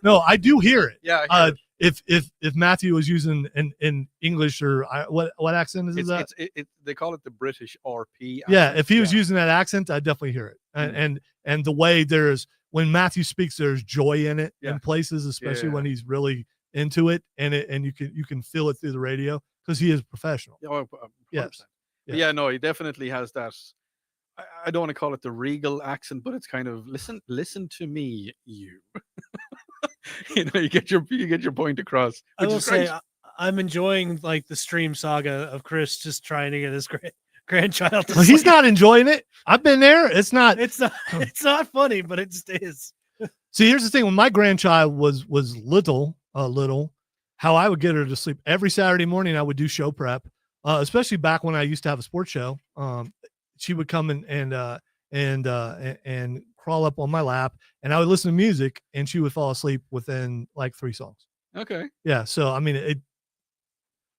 No, I do hear it. Yeah. If Matthew was using in English or what accent is that? They call it the British RP. Accent. Yeah, if he was using that accent, I definitely hear it. And the way when Matthew speaks, there's joy in it in places, especially when he's really into it, and you can feel it through the radio because he is professional. Yes. Yeah. No, he definitely has that. I don't want to call it the regal accent, but it's kind of listen to me, you. You get your point across. I will say I'm enjoying like the stream saga of Chris just trying to get his grandchild. Well, he's not enjoying it. I've been there. It's not funny, but it just is. See, here's the thing: when my grandchild was little, how I would get her to sleep every Saturday morning, I would do show prep, especially back when I used to have a sports show. She would come and crawl up on my lap, and I would listen to music, and she would fall asleep within like 3 songs. Okay. Yeah. So I mean,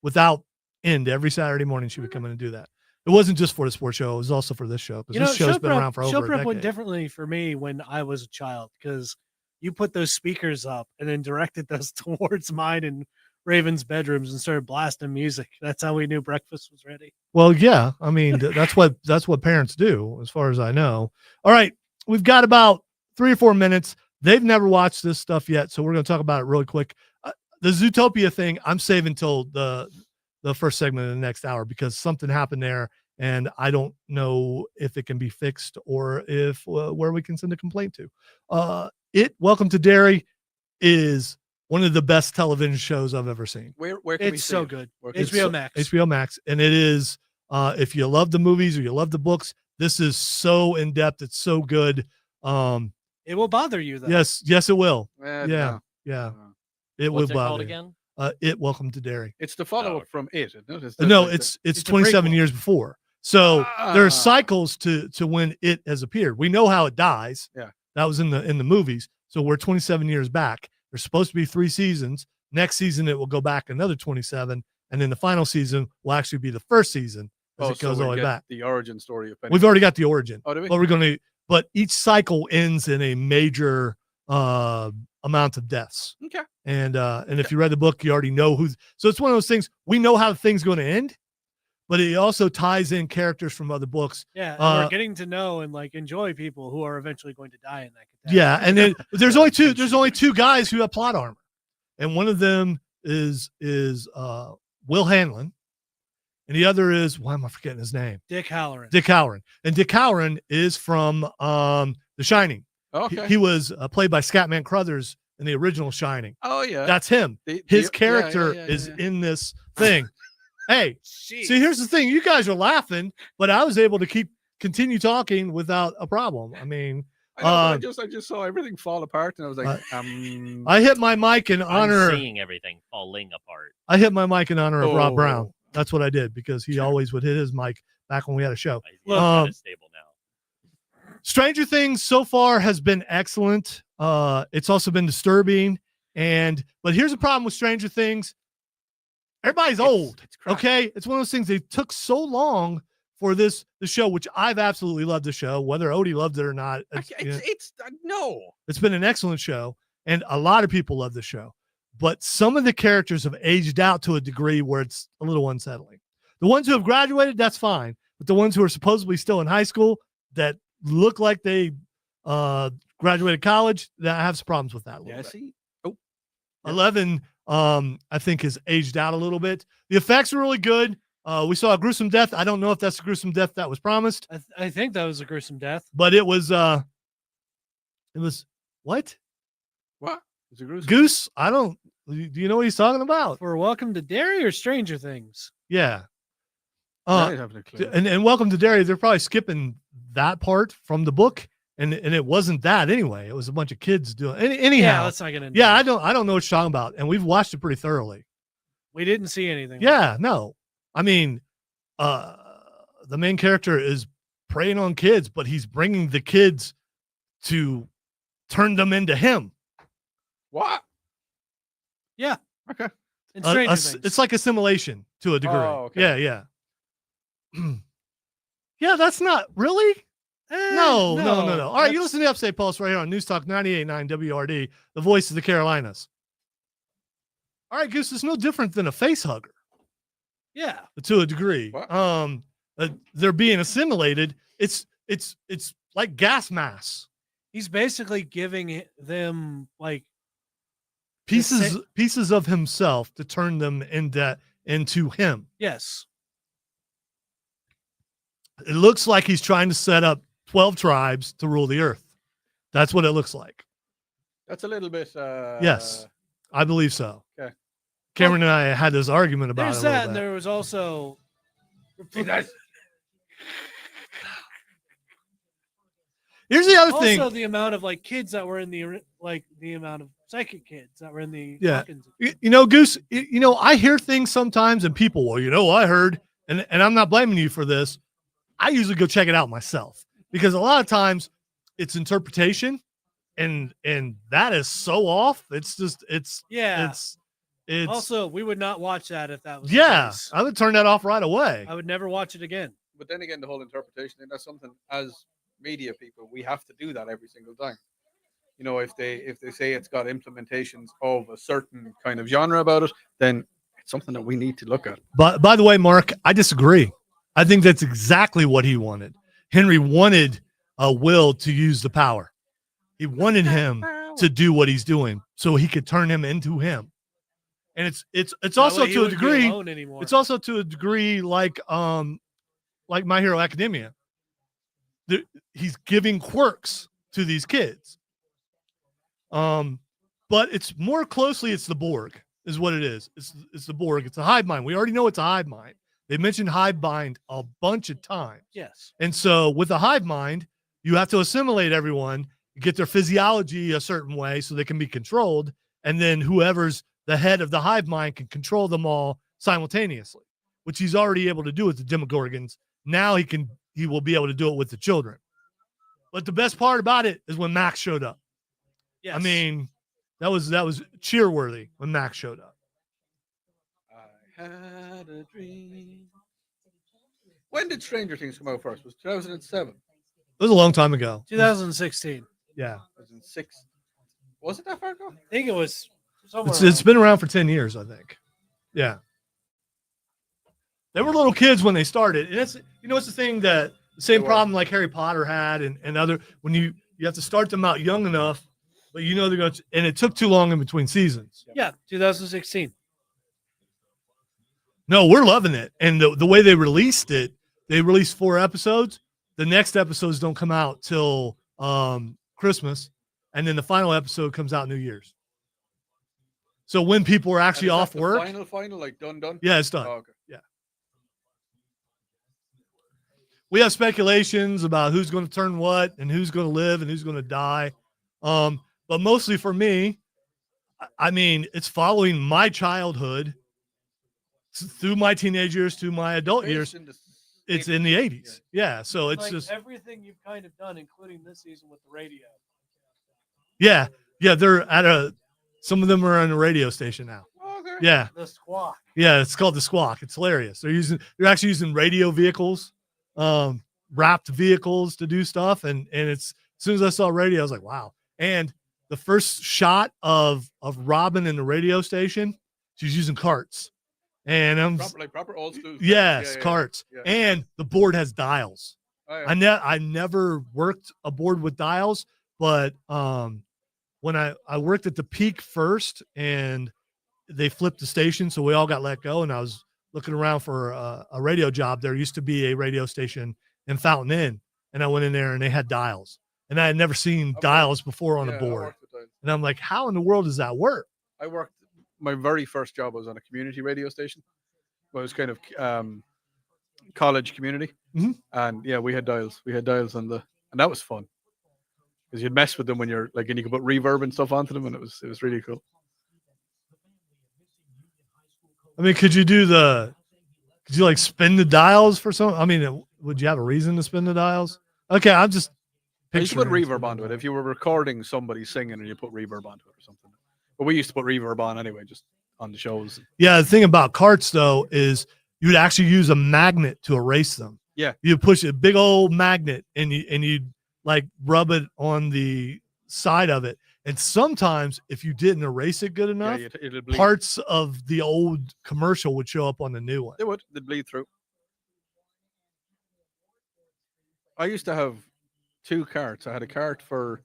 without end. Every Saturday morning, she would come in and do that. It wasn't just for the sports show; it was also for this show because this show's been around for over show a prep decade. went differently for me when I was a child because you put those speakers up and then directed those towards mine and Raven's bedrooms and started blasting music. That's how we knew breakfast was ready. Well, yeah, I mean that's what parents do, as far as I know. All right, we've got about 3 or 4 minutes. They've never watched this stuff yet, so we're going to talk about it really quick. The Zootopia thing, I'm saving till the first segment of the next hour because something happened there, and I don't know if it can be fixed or if where we can send a complaint to. Welcome to Derry is one of the best television shows I've ever seen. Where can we It's see so it? good. Where can we HBO see Max. HBO Max, and it is if you love the movies or you love the books, this is so in depth. It's so good. It will bother you though. Yes, it will. it? Yeah. No. It What's will it called bother you. again? Welcome to Derry. It's the follow-up okay. from it. Isn't it? No, the- it's it's a 27 prequel. years before. So there are Ah. cycles to when it has appeared. We know how it dies. Yeah. That was in the movies. So we're 27 years back. There's supposed to be 3 seasons. Next season it will go back another 27, and then the final season will actually be the first season as it so goes all we'll the way get back. the origin story of Penny. We've already got the origin. Oh, do we? But each cycle ends in a major amount of deaths. Okay. And if you read the book, you already know who's. So it's one of those things. We know how the thing's going to end, but it also ties in characters from other books. Yeah, and we're getting to know and like enjoy people who are eventually going to die in that catastrophe. Yeah, and then there's only two. There's only 2 guys who have plot armor, and one of them is Will Hanlon, and the other is why am I forgetting his name? Dick Halloran. Dick Halloran, and Dick Halloran is from The Shining. Okay. He was played by Scatman Crothers in the original Shining. Oh yeah. That's him. His character yeah, is yeah. in this thing. Hey, see, here's the thing. You guys are laughing, but I was able to continue talking without a problem. I mean, I just saw everything fall apart, and I was like, I hit my mic in honor. I'm seeing everything falling apart. I hit my mic in honor of Rob Oh. Brown. That's what I did because he always would hit his mic back when we had a show. He's kind of stable now. Stranger Things so far has been excellent. It's also been disturbing. But here's the problem with Stranger Things. Everybody's old. It's crap. Okay. It's one of those things. They took so long for the show, which I've absolutely loved the show, whether Odie loved it or not. No. It's been an excellent show. And a lot of people love the show, but some of the characters have aged out to a degree where it's a little unsettling. The ones who have graduated, that's fine. But the ones who are supposedly still in high school that look like they graduated college, that I have some problems with that. A little bit. See. 11, I think, has aged out a little bit. The effects are really good. We saw a gruesome death. I don't know if that's the gruesome death that was promised, I think that was a gruesome death. but it was what? What? Is it gruesome? Goose? I don't. Do you know what he's talking about? For Welcome to Derry or Stranger Things? Yeah. I haven't a clue. And Welcome to Derry, they're probably skipping that part from the book, and it wasn't that anyway. It was a bunch of kids doing. Anyhow, Yeah, let's not get into. yeah, it. I don't know what you're talking about, and we've watched it pretty thoroughly. We didn't see anything. Yeah, no, I mean, the main character is preying on kids, but he's bringing the kids to turn them into him. What? Yeah. Okay. And Stranger Things. It's like assimilation to a degree. Oh, okay. Yeah. Yeah, that's not really. No. All right, you listen to the Upstate Pulse right here on News Talk 98.9 WRD, the voice of the Carolinas. All right, Goose, it's no different than a face hugger Yeah. to a degree. What? They're being assimilated. It's like gas mass. He's basically giving them like Pieces of himself to turn them into him. yes. It looks like he's trying to set up 12 tribes to rule the earth. That's what it looks like. That's a little bit. Yes, I believe so. Okay. Cameron and I had this argument about There's it. that, and there was also Here's the other thing. also the amount of like kids that were in the amount of psychic kids that were in the Yeah. Hawkins. You know, Goose, I hear things sometimes and people, well, I heard, and I'm not blaming you for this. I usually go check it out myself because a lot of times it's interpretation and that is so off. It's just, Yeah. It's Also, we would not watch that if that was the yeah, case. I would turn that off right away. I would never watch it again. But then again, the whole interpretation thing, that's something as media people we have to do that every single time. You know, if they say it's got implementations of a certain kind of genre about it, then it's something that we need to look at. But by the way, Mark, I disagree. I think that's exactly what he wanted. Henry wanted Will to use the power. He wanted him to do what he's doing so he could turn him into him. And it's That also way he to a wouldn't be degree. alone anymore. It's also to a degree like My Hero Academia. He's giving quirks to these kids. But it's more closely it's the Borg is what it is. It's the Borg. It's a hive mind. We already know it's a hive mind. They mentioned hive mind a bunch of times. Yes. And so with a hive mind, you have to assimilate everyone, get their physiology a certain way so they can be controlled. And then whoever's the head of the hive mind can control them all simultaneously, which he's already able to do with the Demogorgons. Now he will be able to do it with the children. But the best part about it is when Max showed up. Yes. I mean, that was cheerworthy when Max showed up. I had a dream. When did Stranger Things come out first? Was 2007? It was a long time ago. 2016. Yeah. 2006? Was it that far ago? I think it was somewhere. It's been around for 10 years, I think. Yeah. They were little kids when they started. And it's, it's the thing that the same problem like Harry Potter had and other, when you have to start them out young enough, but they're going to, and it took too long in between seasons. Yeah, 2016. No, we're loving it. And the way they released it, they released 4 episodes. The next episodes don't come out till Christmas. And then the final episode comes out New Year's. So when people are actually off work. Final, like done? Yeah, it's done. Oh, okay. Yeah. We have speculations about who's going to turn what and who's going to live and who's going to die. But mostly for me, I mean, it's following my childhood through my teenage years to my adult years. It's in the 80s. Yeah. So it's like just everything you've kind of done, including this season with the radio. Yeah. They're some of them are on a radio station now. Okay. Yeah. The Squawk. Yeah. It's called the Squawk. It's hilarious. They're actually using radio vehicles, wrapped vehicles to do stuff. And it's, as soon as I saw radio, I was like, wow. And the first shot of Robin in the radio station, she's using carts. And I'm proper old school. yes, carts. Yeah. And the board has dials. Oh, yeah. I never worked a board with dials, but when I worked at the Peak first, and they flipped the station, so we all got let go, and I was looking around for a radio job. There used to be a radio station in Fountain Inn, and I went in there, and they had dials, and I had never seen dials before on a board. And I'm like, how in the world does that work? I worked. My very first job was on a community radio station. Well, it was kind of college community, and yeah, we had dials. We had dials and that was fun because you'd mess with them when you're like, and you could put reverb and stuff onto them, and it was really cool. I mean, could you like spin the dials for some? I mean, would you have a reason to spin the dials? Okay, I'm just. You used to put reverb onto it if you were recording somebody singing, and you put reverb onto it or something. But we used to put reverb on anyway, just on the shows. Yeah, the thing about carts though is you'd actually use a magnet to erase them. Yeah, you push a big old magnet and you'd like rub it on the side of it. And sometimes if you didn't erase it good enough, parts of the old commercial would show up on the new one. They'd bleed through. I used to have 2 carts. I had a cart for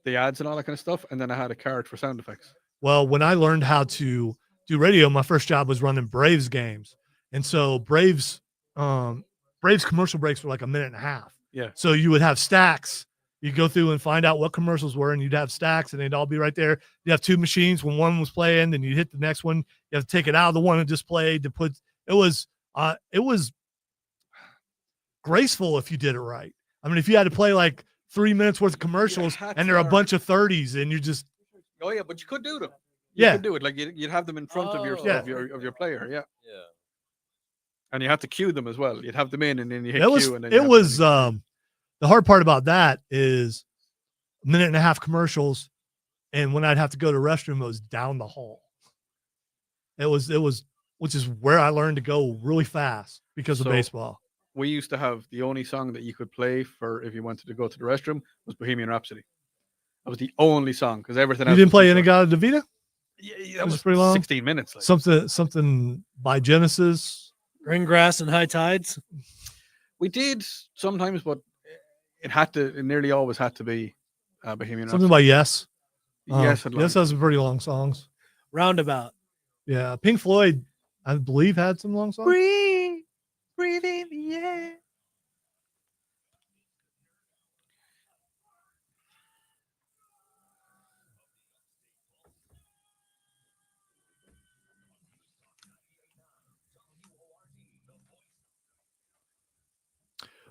the ads and all that kind of stuff, and then I had a cart for sound effects. Well, when I learned how to do radio, my first job was running Braves games. And so Braves commercial breaks were like a minute and a half. Yeah. So you would have stacks. You go through and find out what commercials were, and you'd have stacks, and they'd all be right there. You have 2 machines. When one was playing, then you hit the next one. You have to take it out of the one that just played to put. It was graceful if you did it right. I mean, if you had to play like 3 minutes worth of commercials, and there are a bunch of 30s, and you just. Oh yeah, but you could do them. You could do it like you'd have them in front of your player. Yeah. Yeah. And you have to cue them as well. You'd have them in, and then you hit cue. And then it was the hard part about that is a minute and a half commercials, and when I'd have to go to the restroom, it was down the hall. It was, which is where I learned to go really fast because of So, baseball. We used to have the only song that you could play for if you wanted to go to the restroom was Bohemian Rhapsody. That was the only song because everything You else. didn't was play too short. Inagata Davida? Yeah, that was was pretty long. 16 minutes. Like. Something by Genesis. Green grass and high tides. We did sometimes, but it nearly always had to be Bohemian Something Rhapsody. by Yes. Yes, Yes has some pretty long songs. Roundabout. Yeah, Pink Floyd, I believe, had some long songs. Breathe in the air.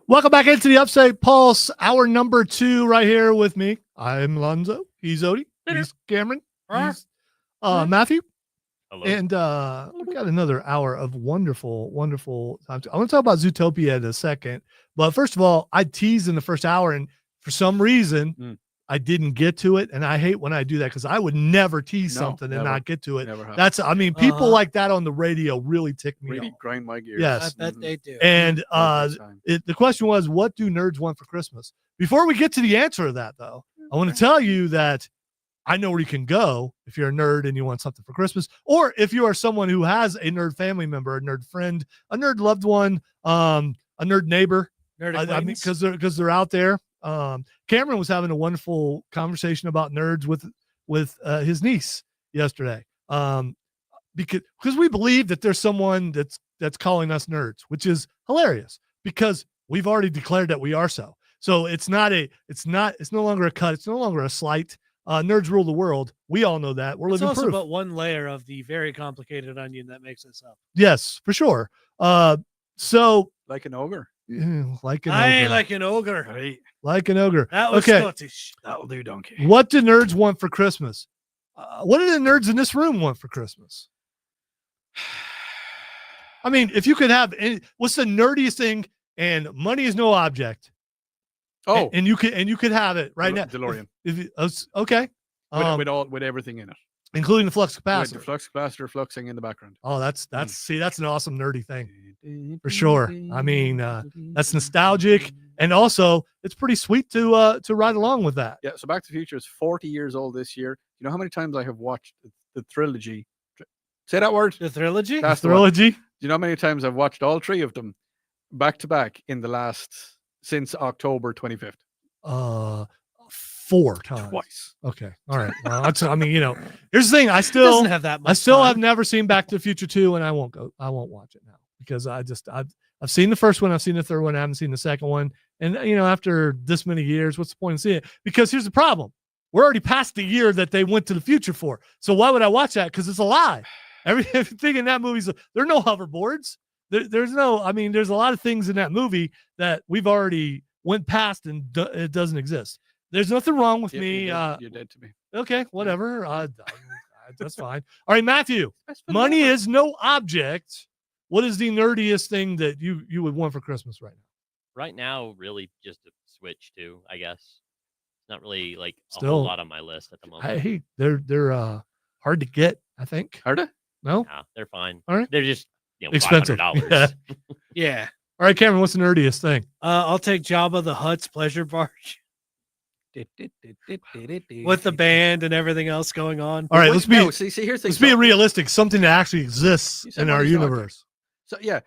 Welcome back into the Upstate Pulse, hour number 2 right here with me. I'm Lonzo. He's Odie. He's Cameron. He's Matthew. Hello. And we got another hour of wonderful, wonderful time. I want to talk about Zootopia in a second. But first of all, I teased in the first hour, and for some reason, I didn't get to it. And I hate when I do that because I would never tease something and not get to it. People like that on the radio really tick me Really off. grind my gears. Yes. I bet they do. And Every the question was, what do nerds want for Christmas? Before we get to the answer of that, though, I want to tell you that I know where you can go if you're a nerd and you want something for Christmas, or if you are someone who has a nerd family member, a nerd friend, a nerd loved one, a nerd neighbor. Nerd I mean, because they're out there. Cameron was having a wonderful conversation about nerds with his niece yesterday. Because we believe that there's someone that's calling us nerds, which is hilarious because we've already declared that we are so. So it's no longer a cut. It's no longer a slight. Nerds rule the world. We all know that. We're It's living also proof. but one layer of the very complicated onion that makes us up. Yes, for sure. So like an ogre. Like an I ogre. like an ogre. Right. Like an ogre. That was okay. Scottish. That'll do, donkey. What do nerds want for Christmas? What do the nerds in this room want for Christmas? I mean, if you could have what's the nerdiest thing? And money is no object. Oh, and you could have it right now. DeLorean. Okay. With everything in it, including the flux capacitor. With the flux capacitor fluxing in the background. Oh, that's an awesome nerdy thing for sure. I mean, that's nostalgic, and also it's pretty sweet to ride along with that. Yeah. So Back to the Future is 40 years old this year. You know how many times I have watched the trilogy? Say that word. The trilogy. That's the trilogy. Do you know how many times I've watched all 3 of them back to back since October 25th? 4 times. Twice. Okay. All right. Well, I mean, here's the thing. I still have that much I still time. have never seen Back to the Future 2, and I won't watch it now because I've seen the first one, I've seen the third one, I haven't seen the second one. And after this many years, what's the point of seeing it? Because here's the problem. We're already past the year that they went to the future for. So why would I watch that? Because it's a lie. Everything in that movie there are no hoverboards. There's a lot of things in that movie that we've already went past and it doesn't exist. There's nothing wrong with me. You're dead to me. Okay, whatever. That's fine. All right, Matthew. Money is no object. What is the nerdiest thing that you would want for Christmas right now? Right now, really just a Switch too, I guess. It's not really like a Still, whole lot on my list at the moment. They're hard to get, I think. Are they? No? Nah, they're fine. All right. They're just expensive. $500. Yeah. Yeah. All right, Cameron, what's the nerdiest thing? I'll take Jabba the Hutt's pleasure barge with the band and everything else going on. All right, let's be here's let's be realistic. Something that actually exists You said in our money's not universe. So yeah,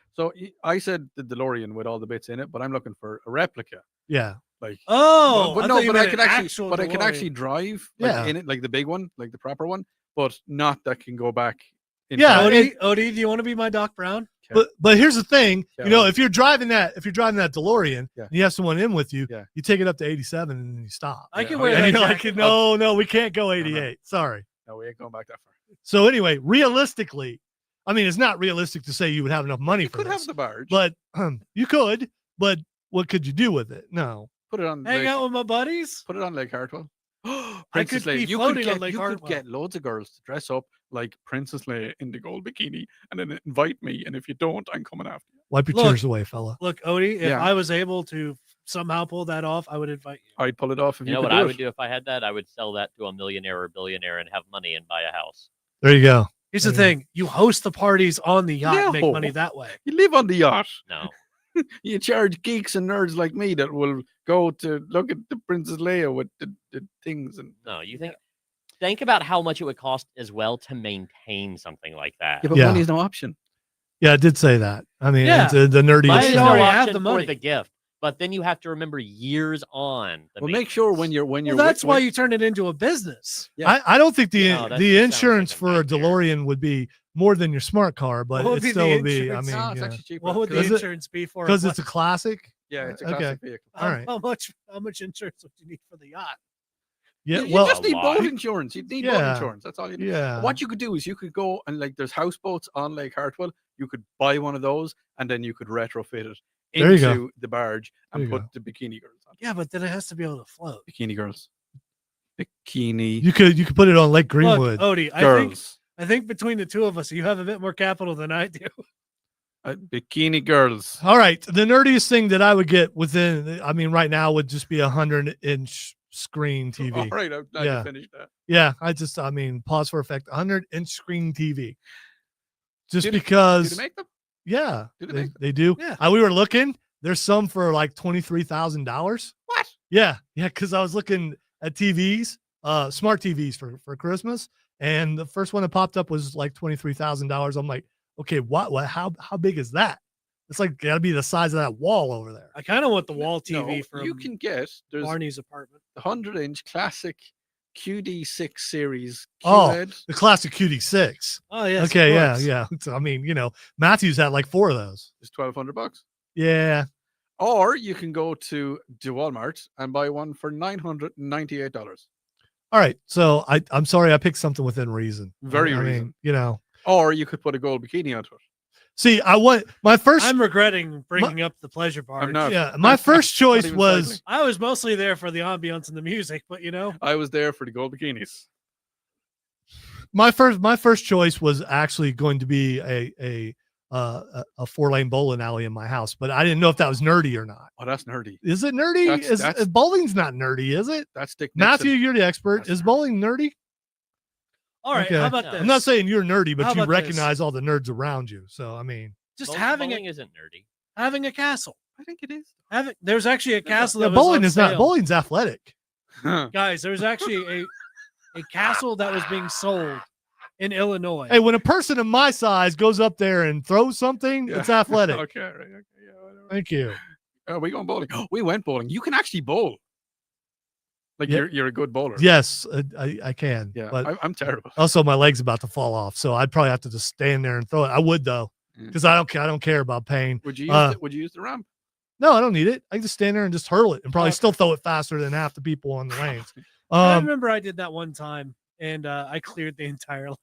I said the DeLorean with all the bits in it, but I'm looking for a replica. Yeah. Like I can actually drive in it, like the big one, like the proper one, but not that can go back. Yeah, Odie, do you want to be my Doc Brown? But here's the thing, Yeah. if you're driving that DeLorean, Yeah. and you have someone in with you, Yeah. you take it up to 87 and then you stop. I can Oh, wear yeah. that And you're jacket. like, no, we can't go 88. Sorry. No, we ain't going back that far. So anyway, realistically, I mean, it's not realistic to say you would have enough money You for could this, have the barge, but you could. But what could you do with it? No. put it on. Hang out with my buddies. Put it on Lake Hartwell. I Princess could be Leia. You floating could on Lake you could Hartwell. get loads of girls to dress up like Princess Leia in the gold bikini and then invite me. And if you don't, I'm coming after you. Wipe your Look. tears away, fella. Look, Odie, if Yeah. I was able to somehow pull that off, I would invite you. I'd pull it off if You you know could what do I it. would do if I had that? I would sell that to a millionaire or billionaire and have money and buy a house. There you go. Here's the thing: you host the parties on the yacht, and make No. money that way. You live on the yacht. No. You charge geeks and nerds like me that will go to look at the Princess Leia with the things. And No, you think about how much it would cost as well to maintain something like that. yeah, but Yeah. money is no option. Yeah, I did say that. I mean, Yeah. it's, the nerdy. Money Money is is no no already have option the for money. the gift, but then you have to remember years on. Well, make sure when you're Well, that's why you turn it into a business. Yeah. I don't think the No, that the just sounds insurance like a for a nightmare. DeLorean would be more than your smart car, but What would it be still the would be. I insurance? mean, no, it's yeah. actually cheaper. What would the Is it- insurance be for? Because it's a classic. yeah, it's a okay. classic vehicle. All right. How much insurance would you need for the yacht? Yeah, you well, just need A boat lot. insurance. You need boat Yeah. insurance. That's all you need. yeah. What you could do is you could go and like there's houseboats on Lake Hartwell. You could buy one of those and then you could retrofit it There you go. into the barge and There you put the bikini girls on. Yeah, but then it has to be able to float. Bikini girls. Bikini You could put it on Lake Greenwood. Look, Odie, girls. I think between the two of us, you have a bit more capital than I do. Bikini girls. All right, the nerdiest thing that I would get within, I mean, right now would just be 100-inch screen TV. All right, I'm glad Yeah. you finished that. Yeah, I mean, pause for effect. 100-inch screen TV. Just Do they- because. Do they make them? Yeah, Do they they, make them? they do. Yeah. We were looking. There's some for like $23,000. What? Yeah, because I was looking at TVs, smart TVs for Christmas, and the first one that popped up was like $23,000. I'm like, okay, what? How big is that? It's like gotta be the size of that wall over there. I kind of want the wall No, TV from you can get there's Barney's apartment. the 100-inch classic QD6 series Oh, QLED. the classic QD6. Oh yes. Okay, of yeah, course. yeah. So, I mean, Matthews had like 4 of those. It's $1,200. Yeah. Or you can go to Walmart and buy one for $998. All right. So I'm sorry I picked something within reason. Very I reason. mean, Or you could put a gold bikini onto it. see, I want my first. I'm regretting bringing up the pleasure barge. not. Yeah, my first choice even was slightly. I was mostly there for the ambiance and the music, but I was there for the gold bikinis. my first choice was actually going to be a 4-lane bowling alley in my house, but I didn't know if that was nerdy or not. Oh, that's nerdy. Is it nerdy? That's- Bowling's not nerdy, is it? That's Dick Matthew, Nixon. you're the expert. That's is nerdy. bowling nerdy? all right. Okay. How about No. this? I'm not saying you're nerdy, but How you about this? recognize all the nerds around you. So I mean, just having bowling isn't nerdy. a castle. I think it is. There's actually a castle. yeah, that was bowling on is not sale. bowling's athletic. Guys, there's actually a castle that was being sold in Illinois. Hey, when a person of my size goes up there and throws something, Yeah. it's athletic. Okay, right. Okay, yeah, whatever. Thank you. Oh, we going bowling. We went bowling. You can actually bowl. Like Yeah. you're a good bowler. Yes, I can. Yeah. But I'm terrible. also my leg's about to fall off, so I'd probably have to just stand there and throw it. I would though, Yeah. because I don't care about pain. Would you use would you use the ramp? No, I don't need it. I can just stand there and just hurl it, and probably Okay. still throw it faster than half the people on the lanes. I remember I did that one time, and I cleared the entire lane.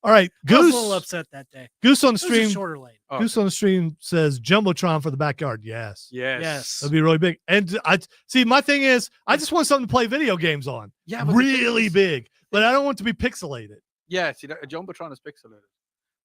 All right, I was a little Goose. upset that day. Goose on the It was a stream. shorter lane. Oh, Goose on the stream says jumbotron for the backyard. Yes, yes. Yes. that'd be really big. And I see. My thing is, I just want something to play video games on. Yeah. But the thing Really is- big, but I don't want it to be pixelated. Yeah. See, a jumbotron is pixelated.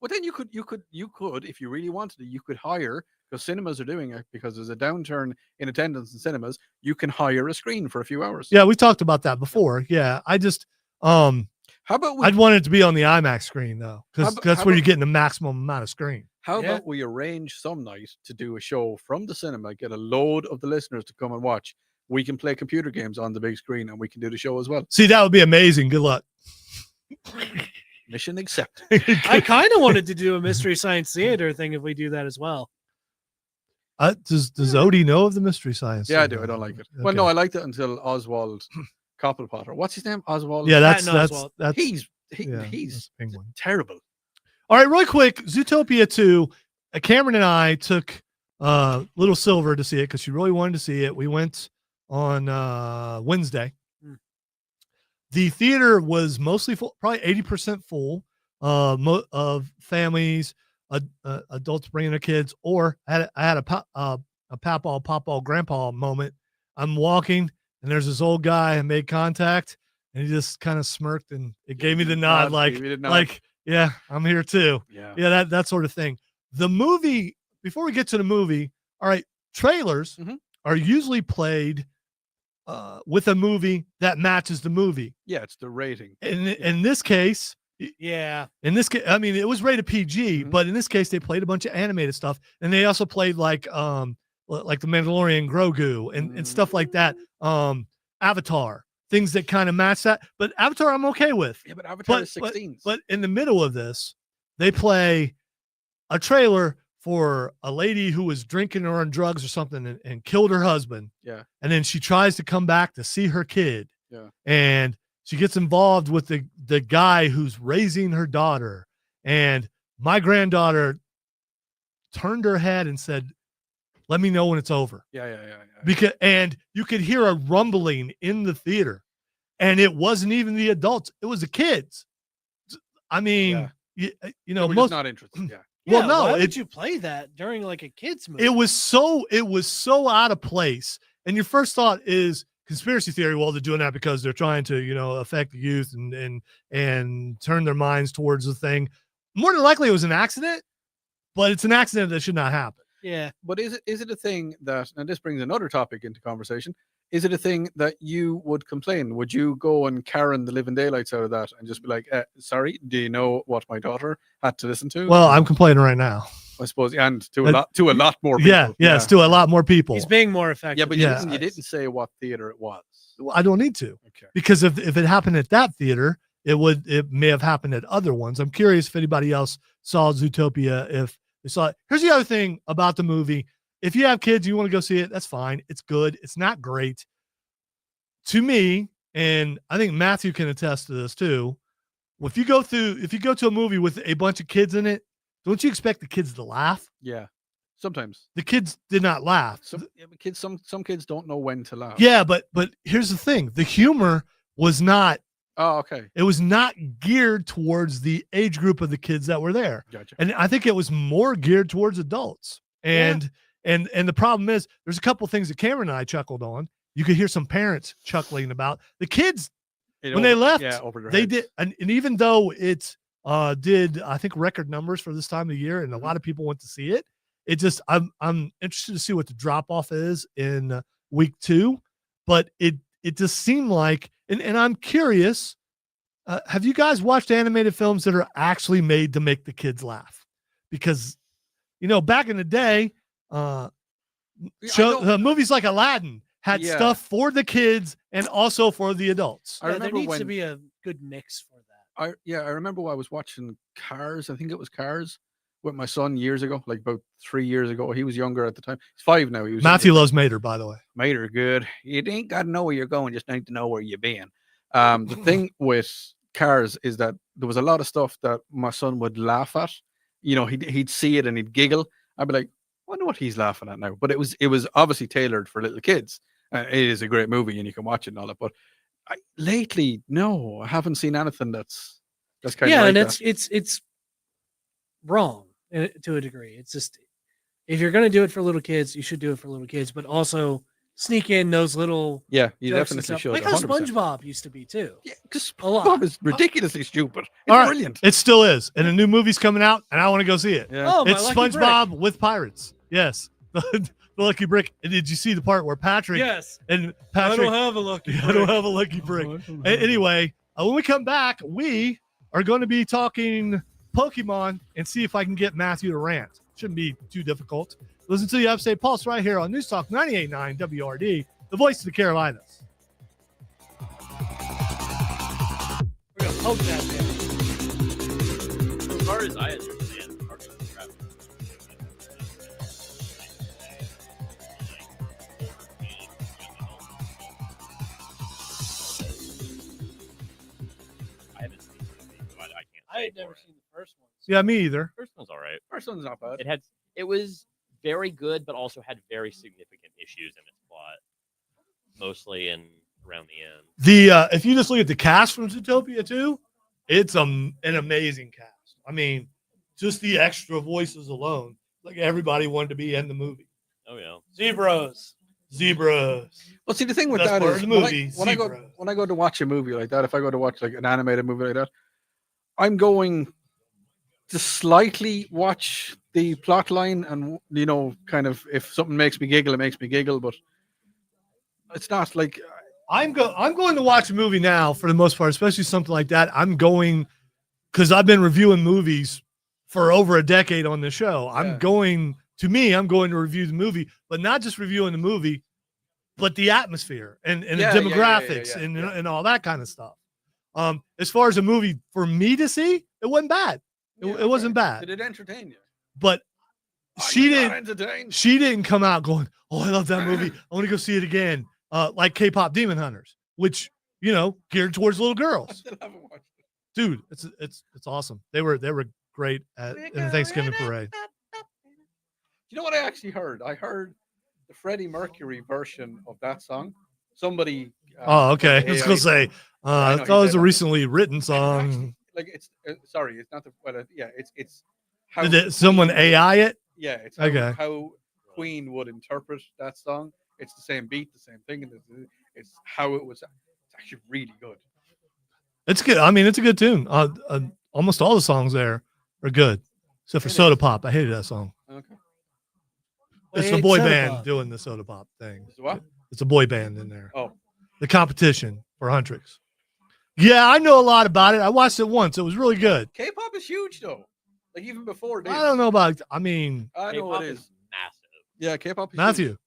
But then you could, if you really wanted it, you could hire, because cinemas are doing it because there's a downturn in attendance in cinemas. You can hire a screen for a few hours. Yeah, we talked about that before. Yeah, I just How about we? I'd want it to be on the IMAX screen though, because How that's about- where you're getting the maximum amount of screen. How Yeah. about we arrange some night to do a show from the cinema, get a load of the listeners to come and watch. We can play computer games on the big screen and we can do the show as well. See, that would be amazing. Good luck. Mission accepted. I kind of wanted to do a mystery science theater thing if we do that as well. Does Odie know of the Mystery Science? Yeah, I Theater? do. I don't like it. Well, no, Okay. I liked it until Oswald Cobblepotter. What's his name? Oswald. Yeah, that's Patton that's Oswalt. that's he's yeah, he's that's a penguin. terrible. All right, really quick, Zootopia 2. Cameron and I took Little Silver to see it because she really wanted to see it. We went on Wednesday. Hmm. The theater was mostly full, probably 80% full of families, adults bringing their kids, or I had a papa, grandpa moment. I'm walking and there's this old guy and made contact and he just kind of smirked and it gave me the nod, like, Gave me the nod. like, yeah, I'm here too. yeah. Yeah, that sort of thing. The movie, before we get to the movie, all right, trailers Mhm. are usually played with a movie that matches the movie. Yeah, it's the rating. In this case, Yeah. In this case, I mean, it was rated PG, Mhm. but in this case, they played a bunch of animated stuff, and they also played like the Mandalorian Grogu and stuff like that. Avatar, things that kind of match that. But Avatar, I'm okay with. Yeah, but Avatar But is 16s. but in the middle of this, they play a trailer for a lady who was drinking or on drugs or something and killed her husband. Yeah. And then she tries to come back to see her kid. Yeah. And she gets involved with the guy who's raising her daughter. And my granddaughter turned her head and said, "Let me know when it's over." Yeah. Because and you could hear a rumbling in the theater. And it wasn't even the adults, it was the kids. I mean, you know, We're most just not interested. Yeah. well, Yeah, no, why it- would you play that during like a kid's movie? it was so out of place. And your first thought is conspiracy theory. Well, they're doing that because they're trying to, affect the youth and turn their minds towards the thing. More than likely, it was an accident, but it's an accident that should not happen. Yeah. But is it a thing that, and this brings another topic into conversation, is it a thing that you would complain? Would you go and Karen the living daylights out of that and just be like, sorry, do you know what my daughter had to listen to? Well, I'm complaining right now. I suppose, and to a lot more people. Yeah, it's to a lot more people. He's being more effective. Yeah, but Yeah. you didn't say what theater it was. Well, I don't need to, Okay. because if it happened at that theater, it may have happened at other ones. I'm curious if anybody else saw Zootopia, if they saw it. Here's the other thing about the movie. If you have kids, you want to go see it, that's fine. It's good. It's not great. To me, and I think Matthew can attest to this too, if you go to a movie with a bunch of kids in it, don't you expect the kids to laugh? Yeah. Sometimes. The kids did not laugh. Some kids don't know when to laugh. Yeah, but here's the thing. The humor was not Oh, okay. It was not geared towards the age group of the kids that were there. Gotcha. And I think it was more geared towards adults. And the problem is there's a couple things that Cameron and I chuckled on. You could hear some parents chuckling about the kids when they left. Yeah, over their they heads. did, and even though it did, I think, record numbers for this time of year, and a lot of people went to see it. It just I'm interested to see what the drop off is in week 2, but it just seemed like, and I'm curious. Have you guys watched animated films that are actually made to make the kids laugh? Because back in the day, movies like Aladdin had stuff for the kids and also for the adults. I remember there needs to when- be a good mix for that. I remember when I was watching Cars. I think it was Cars with my son years ago, like about 3 years ago. He was younger at the time. He's 5 now. He was Matthew younger. loves Mater, by the way. Mater, good. You ain't got to know where you're going, just need to know where you've been. The thing with Cars is that there was a lot of stuff that my son would laugh at. He'd see it and he'd giggle. I'd be like, I wonder what he's laughing at now. But it was obviously tailored for little kids. It is a great movie and you can watch it and all that. But lately, no, I haven't seen anything that's kind of like and that. it's wrong to a degree. It's just, if you're going to do it for little kids, you should do it for little kids, but also sneak in those little Yeah, you jokes and definitely stuff. should. Like how 100%. SpongeBob used to be too. Yeah, because A lot. SpongeBob is ridiculously stupid. It's All right. brilliant. It still is. And a new movie's coming out, and I want to go see it. Yeah. Oh, my It's Lucky SpongeBob with pirates. Yes. The Lucky Brick. And did you see the part where Patrick Yes. and I Patrick don't have a lucky. I don't have a lucky brick. Anyway, when we come back, we are going to be talking Pokemon and see if I can get Matthew to rant. Shouldn't be too difficult. Listen to the Upstate Pulse right here on News Talk 98.9 WRD, the voice of the Carolinas. We're gonna poke that man. As far as I understand, parts of the traffic. I haven't seen it, so I can't. I had never seen the first one. Yeah, me either. First one's all right. First one's not bad. It was very good, but also had very significant issues in its plot, mostly in around the end. If you just look at the cast from Zootopia 2, it's an amazing cast. I mean, just the extra voices alone, like everybody wanted to be in the movie. Oh yeah. Zebras. Well, see, the thing with Best that part is of the movie, when I go to watch a movie like that, if I go to watch like an animated movie like that, I'm going to slightly watch the plot line and kind of, if something makes me giggle, it makes me giggle, but it's not like I'm going to watch a movie now for the most part, especially something like that. I'm going because I've been reviewing movies for over a decade on the show. Yeah. I'm going to review the movie, but not just reviewing the movie, but the atmosphere and the demographics and all that kind of stuff. As far as a movie for me to see, it wasn't bad. It wasn't bad. Did it entertain you? But she you got didn't. entertained? She didn't come out going, "Oh, I love that movie. I want to go see it again." Like K-pop Demon Hunters, which geared towards little I girls. still haven't watched it. Dude, it's awesome. They were great in the Thanksgiving parade. You know what I actually heard? I heard the Freddie Mercury version of that song. Somebody. Oh, okay. I was gonna say, I I know, thought it he was said a that. recently written And song. actually, like it's sorry, it's not the it's how Did someone AI it? Yeah, it's Okay. how Queen would interpret that song. It's the same beat, the same thing, and it's how it was. It's actually really good. It's good. I mean, it's a good tune. Almost all the songs there are good, except for It Soda is. Pop. I hated that song. Okay. It's Wait, the boy Soda band Pop. doing the Soda Pop thing. Is it what? It's a boy band in there. Oh, The competition for Huntrix. Yeah, I know a lot about it. I watched it once. It was really good. K-pop is huge though. Like even before this. I don't know about. I mean, I know K-pop it is. massive. Yeah, K-pop is Matthew, huge.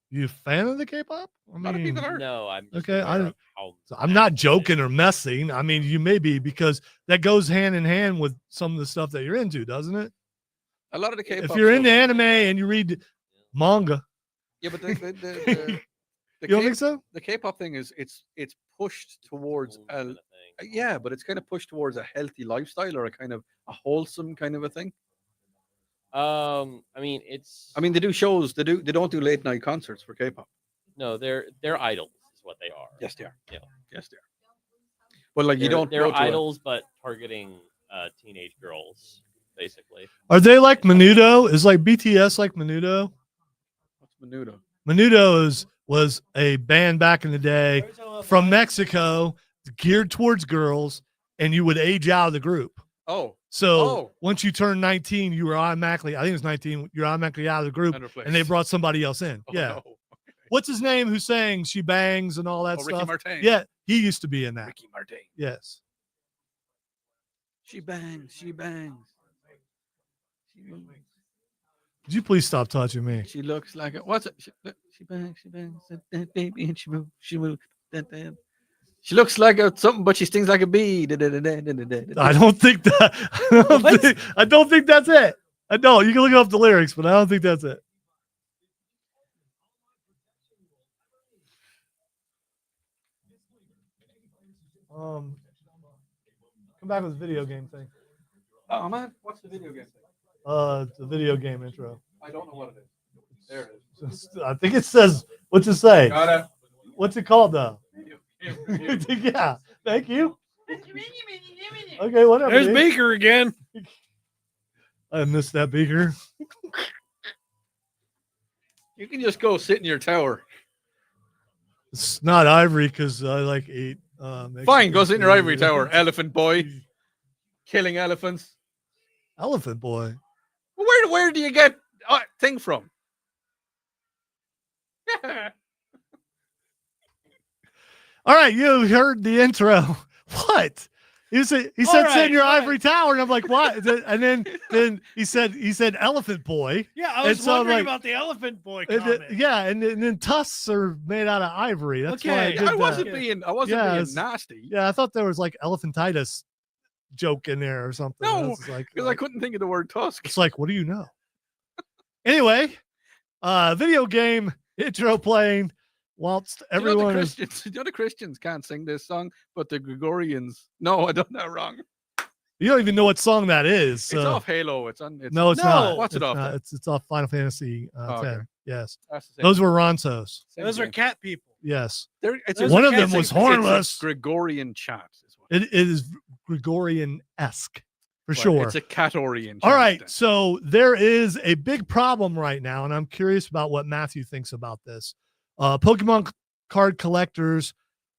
you a fan of the K-pop? I A lot of mean, people are. No, I'm just Okay, I aware don't- of how so I'm not massive it is. joking or messing. I mean, you may be, because that goes hand in hand with some of the stuff that you're into, doesn't it? A lot of the K-pop. If you're into stuff- anime and you read manga, yeah, but the you don't think so? the K-pop thing is it's pushed towards Cool kind of thing. yeah, but it's kind of pushed towards a healthy lifestyle or a kind of a wholesome kind of a thing. I mean, it's. I mean, they do shows. They don't do late night concerts for K-pop. no, they're idols, is what they are. Yes, they are. Yeah. Yes, they are. But like you don't. They're go to a- idols, but targeting teenage girls, basically. Are they like Menudo? Is like BTS like Menudo? What's Menudo? Menudo was a band back in the day from Mexico geared towards girls, and you would age out of the group. Oh, So once you turn 19, you were automatically, I think it's 19, you're automatically out of the group, and replaced. and they brought somebody else in. Oh, Yeah. no. What's his name who sang She Bangs and all that Oh, Ricky stuff? Martin. Yeah, he used to be in that. Ricky Martin. Yes. She bangs. She bangs. She bangs. Would you please stop touching me? She looks like a what's it? She bangs. She bangs. That baby and she moves. She moves. That. She looks like a something, but she stings like a bee. I don't think that. I don't think that's it. I know you can look up the lyrics, but I don't think that's it. Come back with the video game thing. Oh man, what's the video game thing? It's a video game intro. I don't know what it is. There it is. I think it says. What's it say? Got it. What's it called though? Yeah. Thank you. Okay, whatever. There's dude. Beaker again. I missed that beaker. You can just go sit in your tower. It's not ivory because I like eat. Fine, go sit in your ivory tower, elephant boy. Killing elephants. Elephant boy. Well, where do you get thing from? All right, you heard the intro. What? He said sit in your ivory tower, and I'm like, what? And then he said elephant boy. Yeah, I And was so I'm wondering like- about the elephant boy And comment. yeah, and then tusks are made out of ivory. That's why I Okay, did I that. wasn't being Yeah, it's- nasty. Yeah, I thought there was like elephantitis joke in there or something. No, That's like, because I couldn't think of the word tusk. it's like, what do you know? Anyway, video game intro playing whilst everyone is. The Christians can't sing this song, but the Gregorians. No, I done that wrong. You don't even know what song that is. It's So. off Halo. It's on. It's, No, it's No. not. What's it It's off not. then? It's off Final Fantasy Oh, 10. okay. Yes, that's the same- those were Ronsos. same Those are game. cat people. Yes, It's those one are of them cats. was it's a hornless. Gregorian chat. Is what It is Gregorian-esque for Right, sure. It's a Catorian. All chant right, then. so there is a big problem right now, and I'm curious about what Matthew thinks about this. Pokemon card collectors,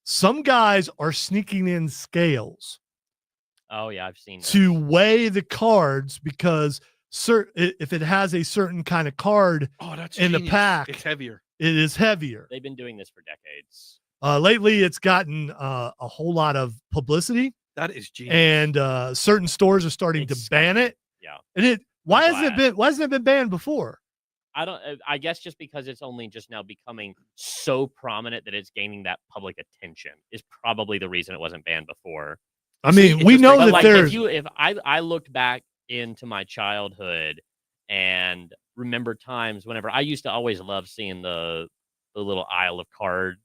some guys are sneaking in scales Oh yeah, I've seen that. to weigh the cards because if it has a certain kind of card, Oh, that's in the genius. pack. It's heavier. it is heavier. They've been doing this for decades. Lately, it's gotten a whole lot of publicity That is genius. And certain stores are starting It's to ban it. Yeah. And why I'm hasn't it been banned before? I guess just because it's only just now becoming so prominent that it's gaining that public attention is probably the reason it wasn't banned before. I mean, we know But that like there's if I looked back into my childhood and remember times whenever I used to always love seeing the little aisle of card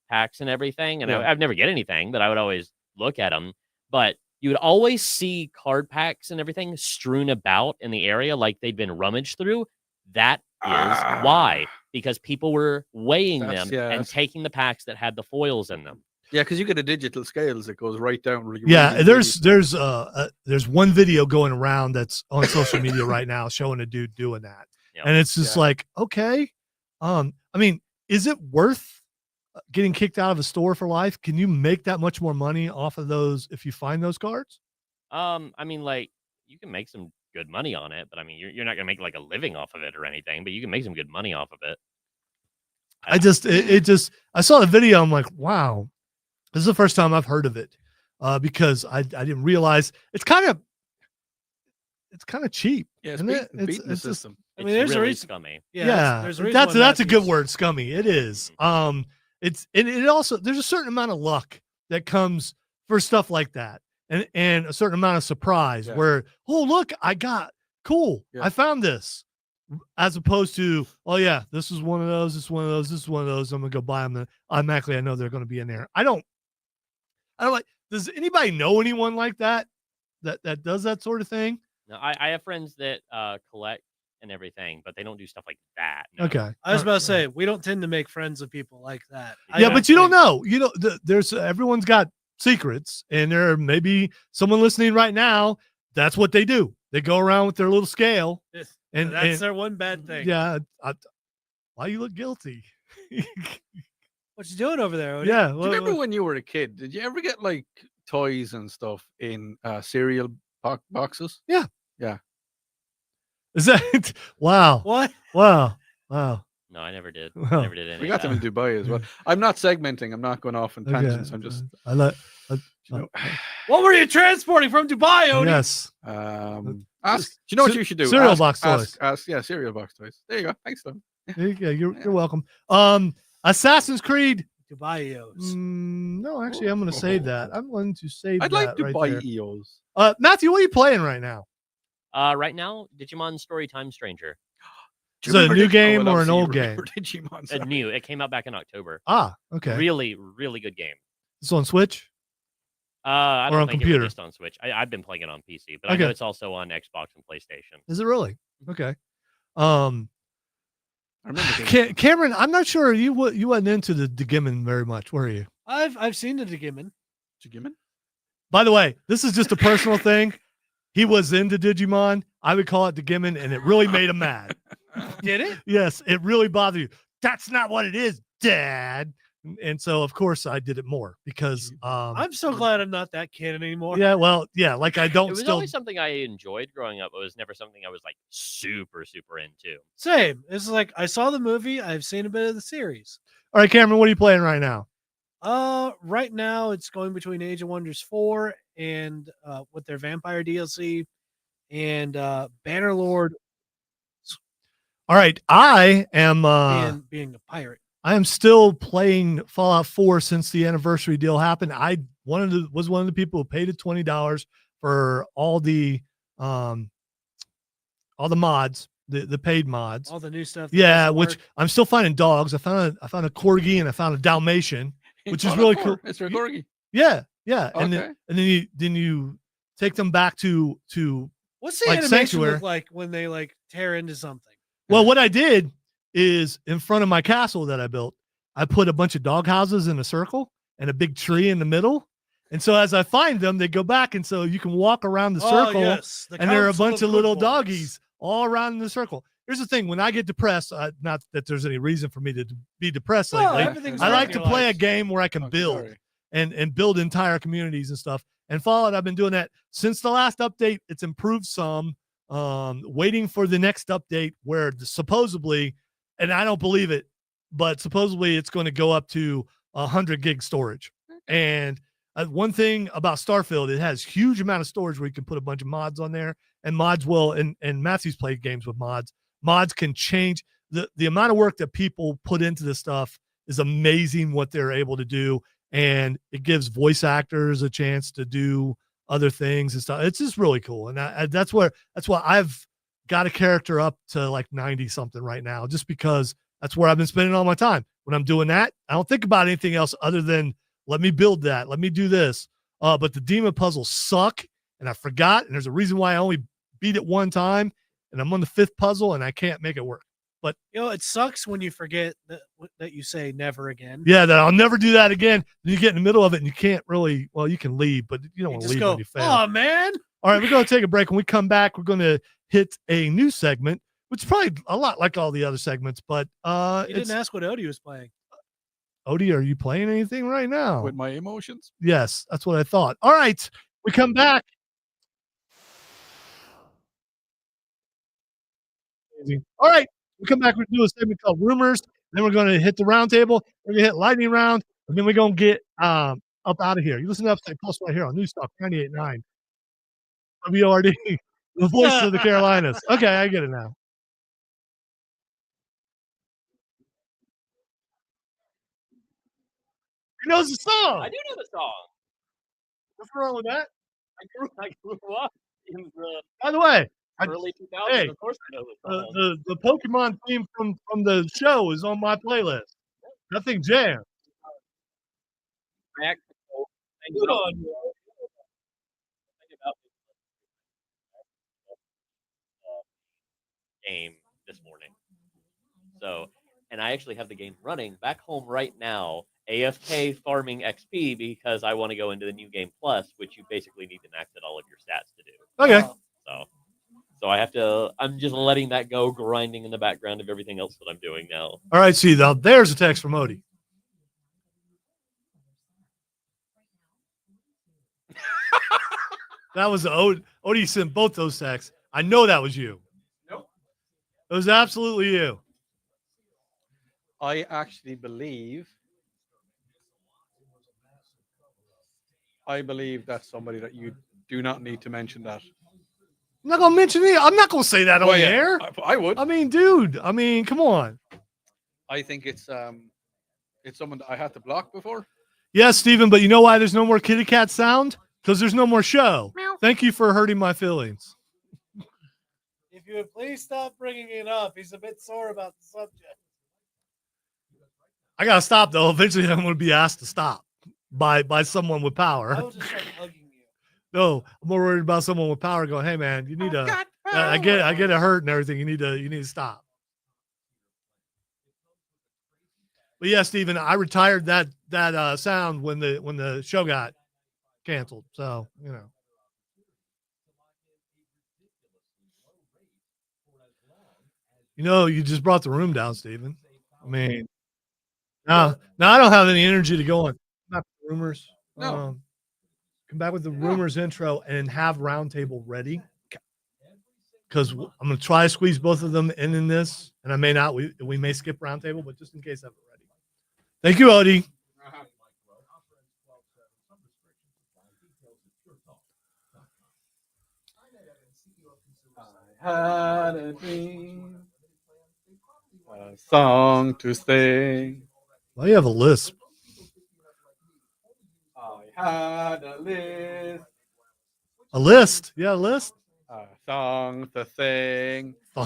packs and everything, and Yeah. I'd never get anything, but I would always look at them. But you would always see card packs and everything strewn about in the area like they'd been rummaged through. That is why, because people were weighing them and taking the packs that had the foils in them. Yeah, because you get a digital scales that goes right down. Really, yeah, really, there's one video going around that's on social media right now showing a dude doing that. Yeah. And it's just like, okay. I mean, is it worth getting kicked out of a store for life? Can you make that much more money off of those if you find those cards? I mean, like, you can make some good money on it, but I mean, you're not gonna make like a living off of it or anything, but you can make some good money off of it. I saw the video. I'm like, wow, this is the first time I've heard of it, because I didn't realize it's kind of cheap. Yeah, it's isn't it? beating the It's just, system. I mean, there's a really reason. scummy. yeah, there's a reason that's why a good Matthews- word, scummy. It is. It also, there's a certain amount of luck that comes for stuff like that, and a certain amount of surprise where, oh look, I found this, as opposed to, oh yeah, this is one of those, this is one of those, this is one of those. I'm gonna go buy them. Then automatically I know they're gonna be in there. I don't like. Does anybody know anyone like that does that sort of thing? No, I have friends that collect and everything, but they don't do stuff like that. No. Okay, I was about to say we don't tend to make friends with people like that. Yeah, but you don't know. You know, there's everyone's got secrets, and there may be someone listening right now. That's what they do. They go around with their little scale, and that's their one bad thing. Yeah. Why you look guilty? What you doing over there, Odie? Yeah. Do you remember when you were a kid? Did you ever get like toys and stuff in cereal boxes? Yeah. Yeah. Is that wow? What? Wow. No, I never did. I Well, never did any We of got that. them in Dubai as well. I'm not segmenting. I'm not going off on tangents. I'm just. What were you transporting from Dubai, Odie? Yes. Ask. Do you know what you should do? Cereal box toys. Yeah, cereal box toys. There you go. Thanks, Tom. Yeah, you're welcome. Assassin's Creed. Dubaios. No, actually, I'm going to save that. I'm going to save I'd that like to right buy there. EOs. Matthew, what are you playing right now? Right now, Digimon Story Time Stranger. Is it a new game or an old game? Digimon, A new. It came out back in October. Okay. Really, really good game. It's on Switch? I Or don't on think computer? it was just on Switch. I've been playing it on PC, but I know Okay. it's also on Xbox and PlayStation. Is it really? Okay. I remember Cameron, I'm not sure you wasn't into the Digimon very much, were you? I've seen the Digimon. Digimon? By the way, this is just a personal thing. He was into Digimon. I would call it Digimon, and it really made him mad. Did it? Yes, it really bothered you. That's not what it is, Dad. And so, of course, I did it more because I'm so glad I'm not that kid anymore. yeah, well, yeah, like I It don't was still. always something I enjoyed growing up, but it was never something I was like super into. Same. It's like I saw the movie. I've seen a bit of the series. All right, Cameron, what are you playing right now? Right now it's going between Age of Wonders 4 and with their vampire DLC and Bannerlord All right, I am being a pirate. I am still playing Fallout 4 since the anniversary deal happened. I was one of the people who paid the $20 for all the mods, the paid mods. All the new stuff. that Yeah, doesn't which work. I'm still finding dogs. I found a corgi and I found a Dalmatian, which is really cool. It's a corgi. Yeah. And Okay. then you take them back to What's the like animation Sanctuary. look like when they like tear into something? Well, what I did is in front of my castle that I built, I put a bunch of dog houses in a circle and a big tree in the middle. And so as I find them, they go back. And so you can walk around the circle yes, the and there are a Council bunch of Good little Boys. doggies all around the circle. Here's the thing. When I get depressed, not that there's any reason for me to be depressed No, lately. everything's I great like in to your play a life. game where I can build and build entire communities and stuff. And Fallout, I've been doing that since the last update. It's improved some. Waiting for the next update where supposedly, and I don't believe it, but supposedly it's going to go up to 100 gig storage. And one thing about Starfield, it has huge amount of storage where you can put a bunch of mods on there, and mods will. And Matthew's played games with mods. Mods can change the amount of work that people put into this stuff is amazing. What they're able to do, and it gives voice actors a chance to do other things and stuff. It's just really cool, and that's why I've got a character up to like 90 something right now, just because that's where I've been spending all my time. When I'm doing that, I don't think about anything else other than let me build that, let me do this. But the demon puzzles suck, and I forgot, and there's a reason why I only beat it one time, and I'm on the 5th puzzle, and I can't make it work. But it sucks when you forget that you say never again. Yeah, that I'll never do that again. Then you get in the middle of it, and you can't really. Well, you can leave, but you don't want to leave when you fail. Oh man! All right, we're going to take a break. When we come back, we're going to hit a new segment, which is probably a lot like all the other segments. But you didn't ask what Odie was playing. Odie, are you playing anything right now? With my emotions? Yes, that's what I thought. All right, we come back. All right, we come back. We're going to do a segment called Rumors. Then we're going to hit the roundtable. We're going to hit lightning round, and then we're going to get up out of here. You listen to Upstate Pulse right here on News Talk 98.9 WORD, the voice of the Carolinas. Okay, I get it now. He knows the song. I do know the song. What's wrong with that? I grew up in the By the way, early 2000s. hey, Of course I know the song. the Pokemon theme from the show is on my playlist. Nothing jam. I actually Good on you. Game this morning. So, and I actually have the game running back home right now, AFK farming XP, because I want to go into the new game plus, which you basically need to max out all of your stats to do. Okay. So I have to. I'm just letting that go, grinding in the background of everything else that I'm doing now. All right, see, there's a text from Odie. That was Odie sent both those texts. I know that was you. Nope. It was absolutely you. I actually believe that's somebody that you do not need to mention that. I'm not gonna mention it. I'm not gonna say that on the air. I would. I mean, dude. I mean, come on. I think it's someone that I had to block before. Yes, Steven, but you know why there's no more kitty cat sound? Because there's no more show. Thank you for hurting my feelings. If you would please stop bringing it up, he's a bit sore about the subject. I gotta stop though. Eventually, I'm gonna be asked to stop by someone with I power. was just hugging you. No, I'm more worried about someone with power going, "Hey, man, you need to." I get it hurt and everything. You need to stop. But yeah, Steven, I retired that sound when the show got canceled. So you just brought the room down, Steven. I mean, now I don't have any energy to go on. Not rumors. No. Come back with the rumors intro and have roundtable ready. Because I'm going to try to squeeze both of them in this, and I may not. We may skip roundtable, but just in case I have it ready. Thank you, Odie. I had a dream, a song to sing. Well, you have a lisp. I had a list. A list? Yeah, a list. A song to sing. A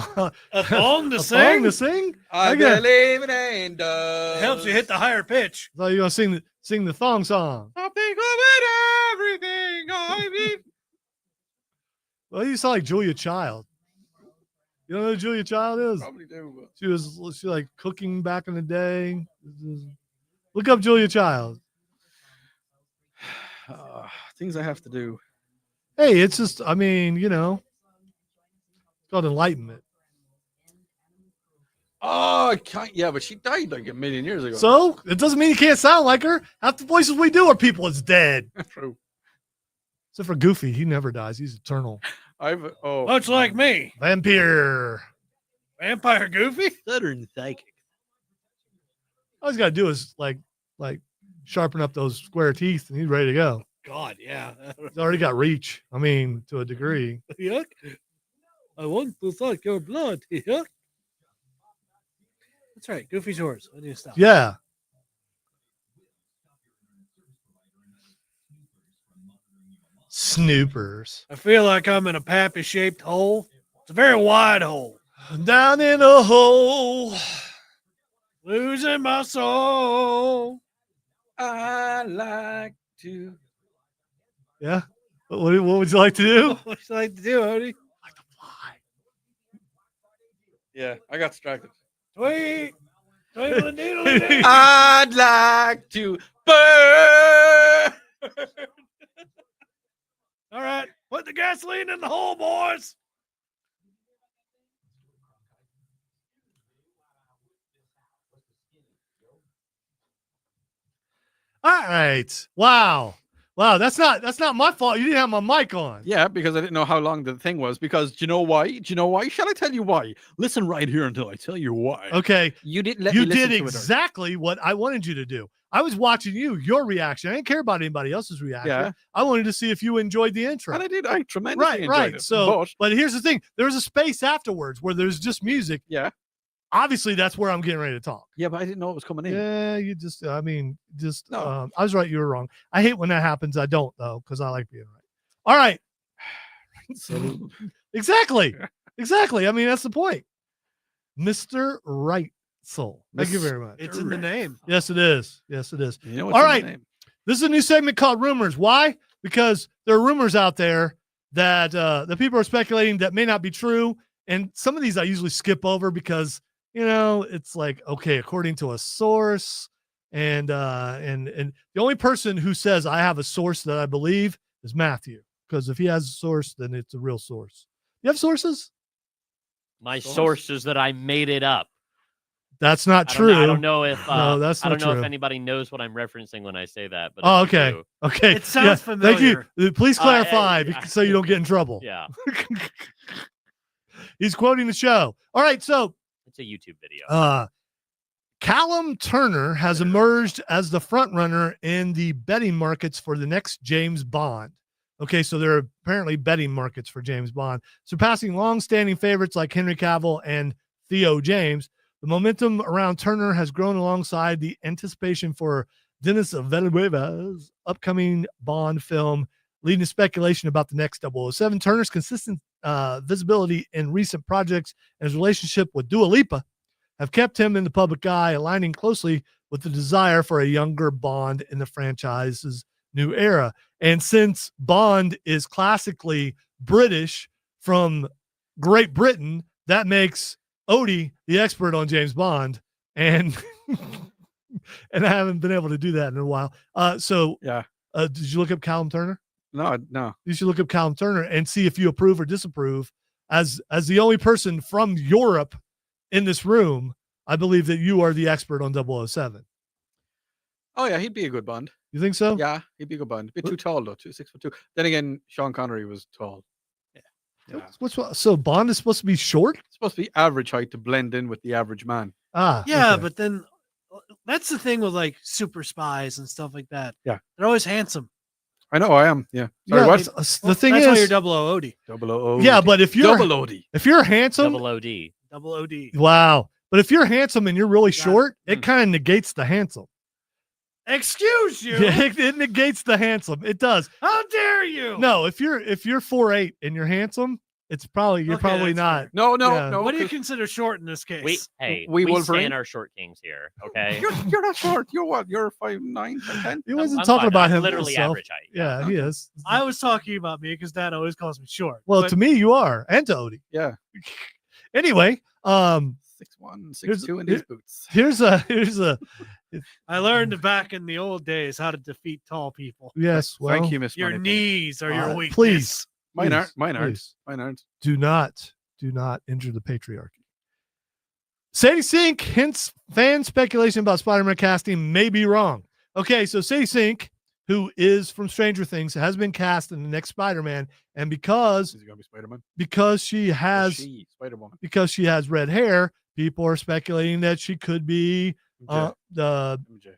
thong to A sing? song to sing? I Okay. believe in angels. It helps you hit the higher pitch. So you're gonna sing the thong song. I think of everything I need. Well, you sound like Julia Child. You don't know who Julia Child is? Probably do. But She was like cooking back in the day. Look up Julia Child. things I have to do. Hey, it's just, I mean, it's called enlightenment. Oh, I can't. Yeah, but she died like a million years ago. So it doesn't mean you can't sound like her. Half the voices we do are people that's dead. True. Except for Goofy, he never dies. He's eternal. Much like me. Vampire. Vampire Goofy? Southern psychic. All he's got to do is like sharpen up those square teeth, and he's ready to go. God, yeah. He's already got reach. I mean, to a degree. Yuck. I want to suck your blood. Yuck. That's right. Goofy's yours. I need to stop. Yeah. Snoopers. I feel like I'm in a pappy-shaped hole. It's a very wide hole. Down in a hole. Losing my soul. I like to. Yeah. What would you like to do? What would you like to do, Odie? Like to fly. Yeah, I got distracted. Tweet. Twinkle doodle I'd like to burn. All right. Put the gasoline in the hole, boys. All right. Wow. That's not my fault. You didn't have my mic on. Yeah, because I didn't know how long the thing was. Because do you know why? Do you know why? Shall I tell you why? Listen right here until I tell you why. Okay. You didn't let me You listen did to exactly what I wanted you to do. I was watching your reaction. I didn't care about anybody else's reaction. Yeah. I wanted to see if you enjoyed the intro. And I did. I tremendously enjoyed it. So, but here's the thing: there's a space afterwards where there's just music. Yeah. Obviously, that's where I'm getting ready to talk. Yeah, but I didn't know it was coming in. Yeah, No. I was right. You were wrong. I hate when that happens. I don't though, because I like being right. All right. So, Exactly. I mean, that's the point. Mr. Right Soul. Thank you very much. It's in the name. Yes, it is. Yes, it is. you know what's All in the right. name? This is a new segment called Rumors. Why? Because there are rumors out there that the people are speculating that may not be true. And some of these I usually skip over because, it's like, okay, according to a source. And the only person who says I have a source that I believe is Matthew. Because if he has a source, then it's a real source. You have sources? My source is that I made it up. That's not I true. I don't know if No, that's I not don't know true. if anybody knows what I'm referencing when I say that. But Oh, if you okay. do- Okay. It sounds familiar. Thank you. Please clarify yeah. so you don't get in trouble. Yeah, He's quoting the show. All right. So it's a YouTube video. Callum Turner has emerged as the front runner in the betting markets for the next James Bond. Okay, so there are apparently betting markets for James Bond, surpassing long-standing favorites like Henry Cavill and Theo James. The momentum around Turner has grown alongside the anticipation for Denis Villeneuve's upcoming Bond film, leading to speculation about the next 007. Turner's consistent visibility in recent projects and his relationship with Dua Lipa have kept him in the public eye, aligning closely with the desire for a younger Bond in the franchise's new era. And since Bond is classically British from Great Britain, that makes Odie the expert on James Bond. And and I haven't been able to do that in a while. Yeah. Did you look up Callum Turner? No. You should look up Callum Turner and see if you approve or disapprove. As the only person from Europe in this room, I believe that you are the expert on 007. Oh yeah, he'd be a good Bond. You think so? Yeah, he'd be a good Bond. A bit too tall though, 6'2". Then again, Sean Connery was tall. Yeah. So Bond is supposed to be short? It's supposed to be average height to blend in with the average man. Yeah, okay. but then that's the thing with like super spies and stuff like that. Yeah. They're always handsome. I know I am. Yeah. Sorry, Yeah, what? the thing that's is, why you're double OD. Double O. yeah, but if you're Double OD. if you're handsome, Double OD. Double OD. wow. But if you're handsome and you're really Yeah. short, it kind of negates the handsome. Excuse you. Yeah, it negates the handsome. It does. How dare you? No, if you're 4'8" and you're handsome, it's probably you're Okay, probably that's not. fair. No, Yeah. no. What do you 'cause consider short in this case? We We we Wolverine? stand our short kings here. Okay. You're not short. You're what? You're 5'9", 5'10". He wasn't I'm talking fine. about I'm him. literally himself. average height. Yeah, he is. I was talking about me because Dad always calls me short. Well, But to me, you are, and to Odie. Yeah. Anyway, 6'1", Here's- 6'2" in these boots. here's a I learned back in the old days how to defeat tall people. yes. Well, Thank you, Miss Your Moneypenny. knees are your weakness. please, Mine aren't. please, Mine aren't. please. Mine aren't. do not injure the patriarchy. Sadie Sink hints fan speculation about Spider-Man casting may be wrong. Okay, so Sadie Sink, who is from Stranger Things, has been cast in the next Spider-Man, and because Is it gonna be Spider-Man? she Or has she, Spider-Woman. because she has red hair, people are speculating that she could be MJ. the MJ.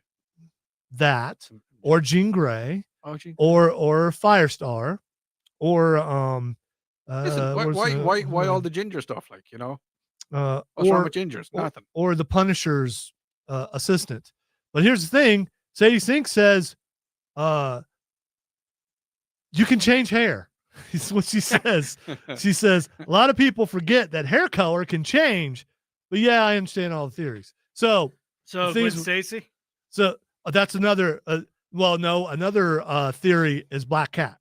that, or Jean Grey, Oh, gee. or Firestar, or Listen, why all the ginger stuff? Like, you know, what's wrong with gingers? Nothing. or the Punisher's assistant. But here's the thing: Sadie Sink says, you can change hair. Is what she says. She says a lot of people forget that hair color can change. But yeah, I understand all the theories. So Gwen Stacy. So that's another. Another theory is Black Cat.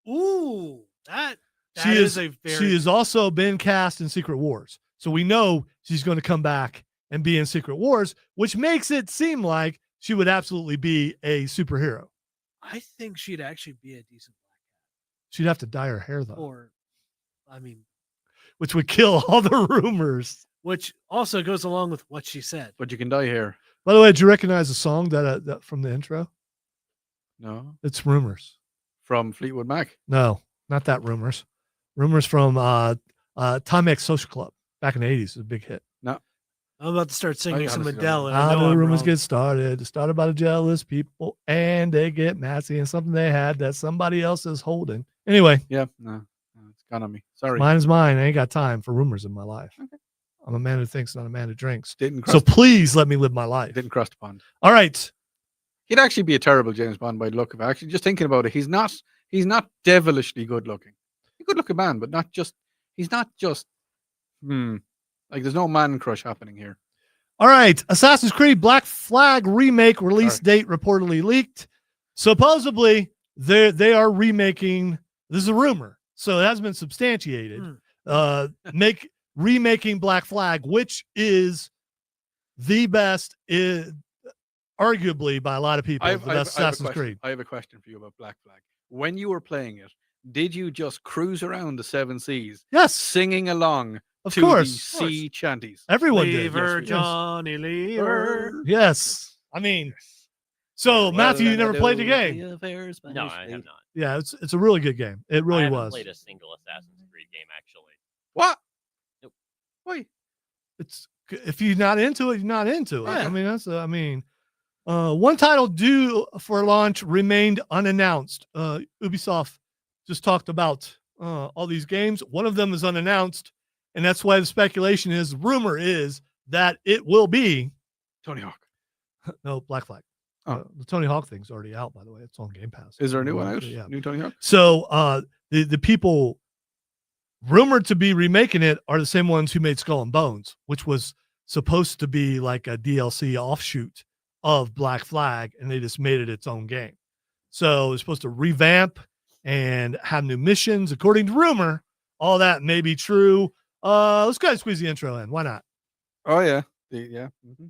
Ooh, that She has also been cast in Secret Wars, so we know she's going to come back and be in Secret Wars, which makes it seem like she would absolutely be a superhero. I think she'd actually be a decent Black Cat. She'd have to dye her hair though, which would kill all the rumors. Which also goes along with what she said. But you can dye hair. By the way, did you recognize the song that from the intro? No. It's Rumors. From Fleetwood Mac? No, not that Rumors. Rumors from Timex Social Club back in the 80s. It was a big hit. No. I'm about to start singing some honestly Adele. don't And I How know the I'm rumors wrong. get started by the jealous people, and they get mad seeing something they had that somebody else is holding. Anyway. Yeah, no, it's gone on me. Sorry. Mine is mine. I ain't got time for rumors in my life. Okay. I'm a man who thinks, not a man who drinks. So please let me live my life. Didn't cross the pond. All right. He'd actually be a terrible James Bond by the look of it. Actually, just thinking about it, he's not devilishly good looking. He's a good looking man, but he's not just like there's no man crush happening here. All right. Assassin's Creed Black Flag remake release date reportedly leaked. Supposedly they are remaking. This is a rumor, so it hasn't been substantiated. Remaking Black Flag, which is the best, arguably by a lot of people, the best Assassin's Creed. I have a question for you about Black Flag. When you were playing it, did you just cruise around the seven seas? Yes. Singing along of to course. the sea chanties? Everyone Lever, did. Johnny Lever. Yes. I mean, so Matthew, you never played the game? No, I have not. Yeah, it's a really good game. It really I haven't was. played a single Assassin's Creed game, actually. What? Nope. Why? It's if you're not into it, you're not into it. Yeah. I mean, one title due for launch remained unannounced. Ubisoft just talked about all these games. One of them is unannounced, and that's why the rumor is that it will be Tony Hawk. No, Black Flag. Oh. The Tony Hawk thing's already out, by the way. It's on Game Pass. Is there a new one out? Yeah. New Tony Hawk? So the people rumored to be remaking it are the same ones who made Skull and Bones, which was supposed to be like a DLC offshoot of Black Flag, and they just made it its own game. So it's supposed to revamp and have new missions, according to rumor. All that may be true. Let's go ahead and squeeze the intro in. Why not? Oh yeah, yeah. Mm-hmm.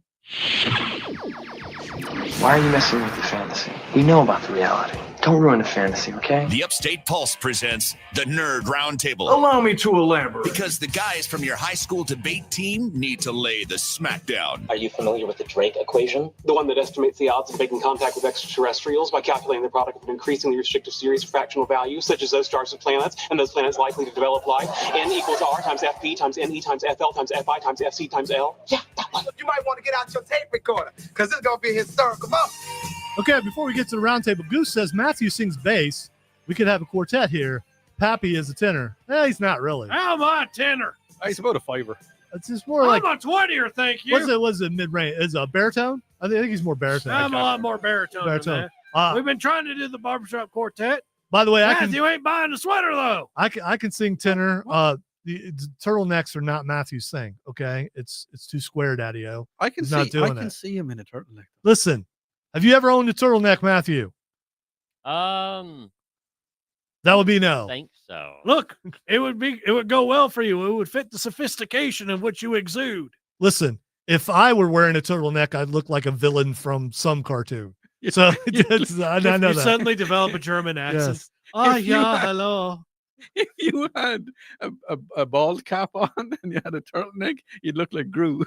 Why are you messing with the fantasy? We know about the reality. Don't ruin the fantasy, okay? The Upstate Pulse presents the Nerd Roundtable. Allow me to elaborate. Because the guys from your high school debate team need to lay the smackdown. Are you familiar with the Drake equation? The one that estimates the odds of making contact with extraterrestrials by calculating the product of an increasingly restrictive series of fractional values, such as those stars of planets, and those planets likely to develop life. N equals R times FP times NE times FL times FI times FC times L. Yeah, that one. You might want to get out your tape recorder, because it's going to be a historical moment. Okay, before we get to the roundtable, Goose says Matthew sings bass. We could have a quartet here. Pappy is a tenor. He's not really. How am I a tenor? He's about a fiver. It's just more like I'm a 20er, thank you. Was it mid-range? Is it a baritone? I think he's more baritone. I'm a lot more baritone. Baritone. We've been trying to do the barbershop quartet. By the way, Matthew ain't buying the sweater though. I can sing tenor. The turtlenecks are not Matthew's thing. Okay, it's too square, Daddy-O. I can see him in a turtleneck. Listen, have you ever owned a turtleneck, Matthew? That would be no. I think so. Look, it would go well for you. It would fit the sophistication of which you exude. Listen, if I were wearing a turtleneck, I'd look like a villain from some cartoon. So I know that. Suddenly develop a German accent. Yes. Hello. If you had a bald cap on and you had a turtleneck, you'd look like Gru.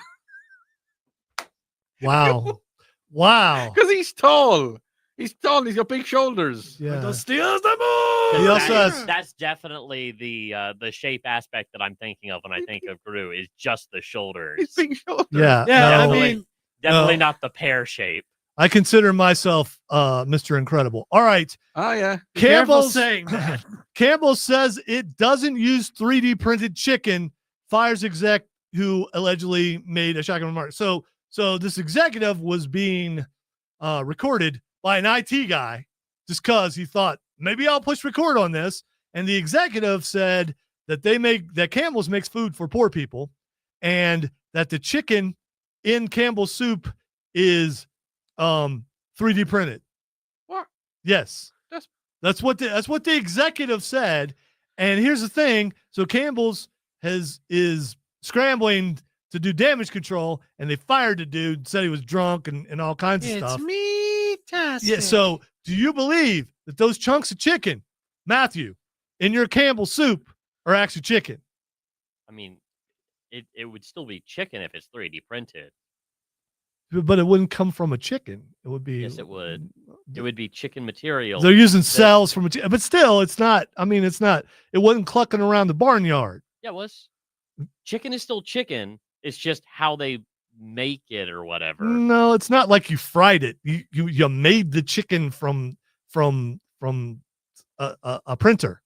Wow. Wow. Because he's tall. He's tall. He's got big shoulders. Yeah. The steals the moon. He also has. That's definitely the shape aspect that I'm thinking of when I think of Gru is just the shoulders. His big shoulders. Yeah. Yeah. No. I mean, Definitely not the pear shape. I consider myself Mr. Incredible. All right. Oh yeah. Be careful Campbell's saying that. Campbell says it doesn't use 3D printed chicken. Fires exec who allegedly made a shocking remark. So this executive was being recorded by an IT guy just because he thought maybe I'll push record on this. And the executive said that Campbell's makes food for poor people, and that the chicken in Campbell's soup is 3D printed. What? Yes. That's what the executive said. And here's the thing. So Campbell's is scrambling to do damage control, and they fired the dude, said he was drunk and all kinds of stuff. It's me-tastic. Yeah. So do you believe that those chunks of chicken, Matthew, in your Campbell soup are actually chicken? I mean, it would still be chicken if it's 3D printed. But it wouldn't come from a chicken. It would be. Yes, it would. It would be chicken material. They're using cells from a chicken, but still, it's not. I mean, it's not. It wasn't clucking around the barnyard. Yeah, it was. Chicken is still chicken. It's just how they make it or whatever. No, it's not like you fried it. You made the chicken from a printer.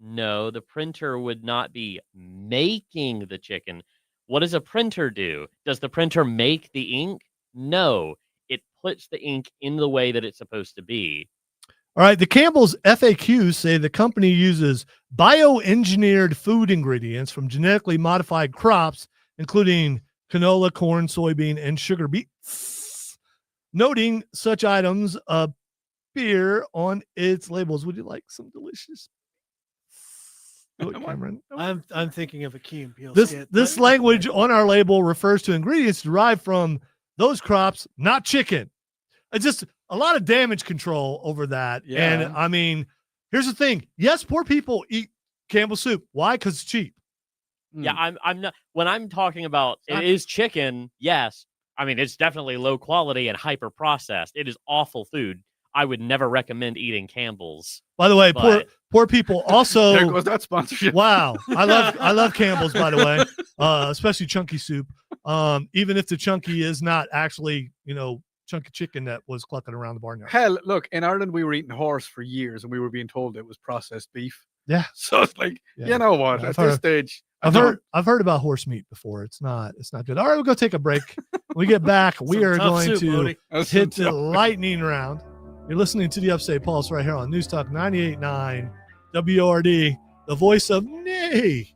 No, the printer would not be making the chicken. What does a printer do? Does the printer make the ink? No, it puts the ink in the way that it's supposed to be. All right, the Campbell's FAQs say the company uses bioengineered food ingredients from genetically modified crops, including canola, corn, soybean, and sugar beets, noting such items appear on its labels. Would you like some delicious? Do it, Cameron. I'm thinking of a Key and Peele This skit. language on our label refers to ingredients derived from those crops, not chicken. It's just a lot of damage control over that. Yeah. And I mean, here's the thing. Yes, poor people eat Campbell soup. Why? Because it's cheap. Yeah, I'm not. When I'm talking about it is chicken, yes. I mean, it's definitely low quality and hyper processed. It is awful food. I would never recommend eating Campbell's. By the way, but poor people also. There goes that sponsorship. Wow, I love Campbell's, by the way, especially chunky soup. Even if the chunky is not actually, chunky chicken that was clucking around the barnyard. Hell, look, in Ireland we were eating horse for years, and we were being told it was processed beef. Yeah. So it's like, Yeah. you know what? Yeah, At this stage, I've heard about horse meat before. It's not good. All right, we'll go take a break. When we get back, we are going soup, to Bodie. hit the lightning round. You're listening to the Upstate Pulse right here on News Talk 98.9 WRD, the voice of nay.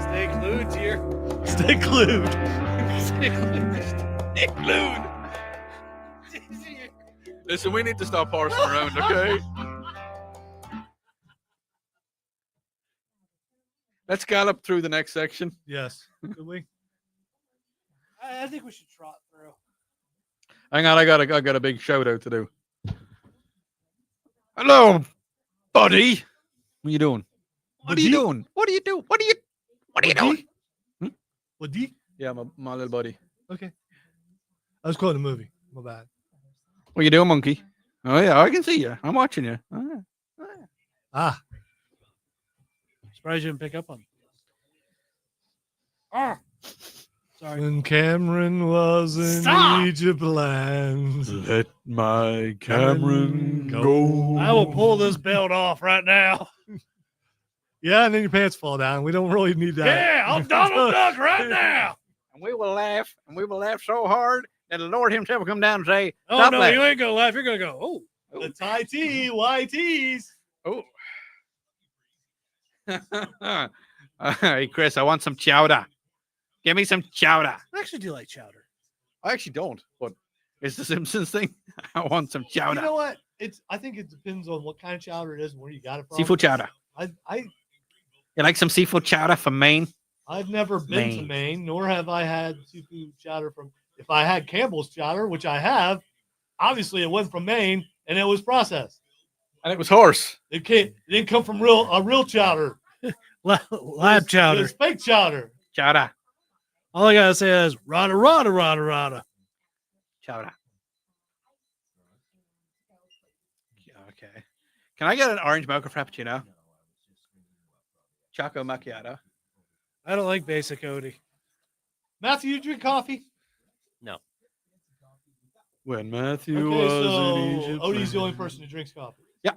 Stay glued, dear. Stay glued. Stay glued. Stay glued. listen, we need to stop horsing around, okay? Let's gallop through the next section. Yes. Could we? I think we should trot through. Hang on, I got a big shout out to do. Hello, buddy. What are you doing? What are you doing? What are you doing? What are you doing? Buddy? Yeah, my little buddy. Okay. I was quoting a movie. My bad. What you doing, monkey? Oh yeah, I can see you. I'm watching you. Ah. Surprised you didn't pick up on. Ah. Sorry. When Cameron was in Stop! Egypt land. Let my Cameron go. I will pull this belt off right now. Yeah, and then your pants fall down. We don't really need that. Yeah, I'll Donald Duck right now. And we will laugh so hard that the Lord himself will come down and say, Oh, stop no, laughing. you ain't going to laugh. You're going to go, oh. The Thai tea, YTs. Oh. Hey, Chris, I want some chowder. Give me some chowder. I actually do like chowder. I actually don't, but it's the Simpsons thing. I want some chowder. You know what? I think it depends on what kind of chowder it is and where you got it from. Seafood chowder. You like some seafood chowder from Maine? I've never been to Maine, nor have I had seafood chowder from. If I had Campbell's chowder, which I have, obviously it wasn't from Maine and it was processed. And it was horse. It didn't come from real chowder. Lab chowder. It was fake chowder. Chowder. All I gotta say is rada rada rada rada. Chowder. Okay. Can I get an orange mocha frappuccino? Choco macchiato. I don't like basic Odie. Matthew, you drink coffee? No. When Matthew Okay, was so in Egypt. Odie's the only person who drinks coffee. Yeah.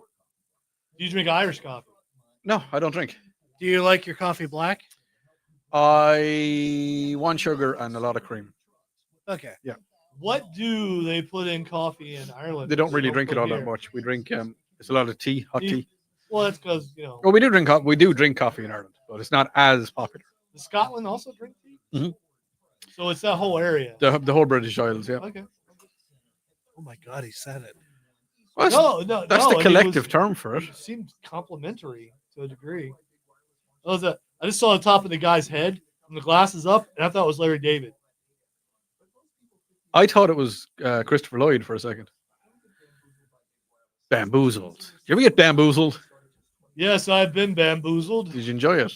Do you drink Irish coffee? No, I don't drink. Do you like your coffee black? I want sugar and a lot of cream. Okay. Yeah. What do they put in coffee in Ireland? They don't really drink it put all here? that much. We drink it's a lot of tea, hot tea. Well, that's because Well, we do drink coffee in Ireland, but it's not as popular. does Scotland also drink tea? Mhm. So it's that whole area. The whole British Isles, yeah. Okay. Oh my God, he said it. Well, No, that's no, the I mean, collective term for it. It seemed complimentary to a degree. I just saw the top of the guy's head and the glasses up, and I thought it was Larry David. I thought it was Christopher Lloyd for a second. Bamboozled. Did you ever get bamboozled? Yes, I've been bamboozled. Did you enjoy it?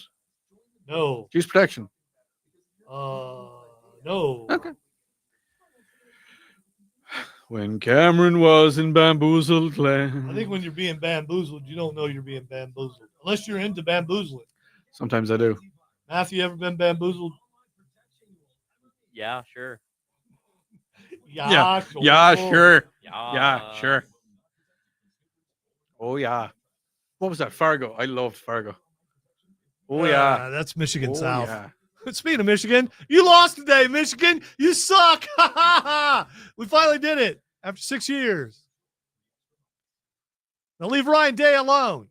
No. Use protection. No. Okay. When Cameron was in bamboozled land. I think when you're being bamboozled, you don't know you're being bamboozled. Unless you're into bamboozling. Sometimes I do. Matthew, you ever been bamboozled? Yeah, sure. Yeah, Sure. sure. Yeah. Yeah, sure. Oh, yeah. What was that? Fargo. I loved Fargo. Oh, yeah. That's Michigan Oh, South. yeah. Speaking of Michigan, you lost today, Michigan. You suck. We finally did it after 6 years. Now leave Ryan Day alone.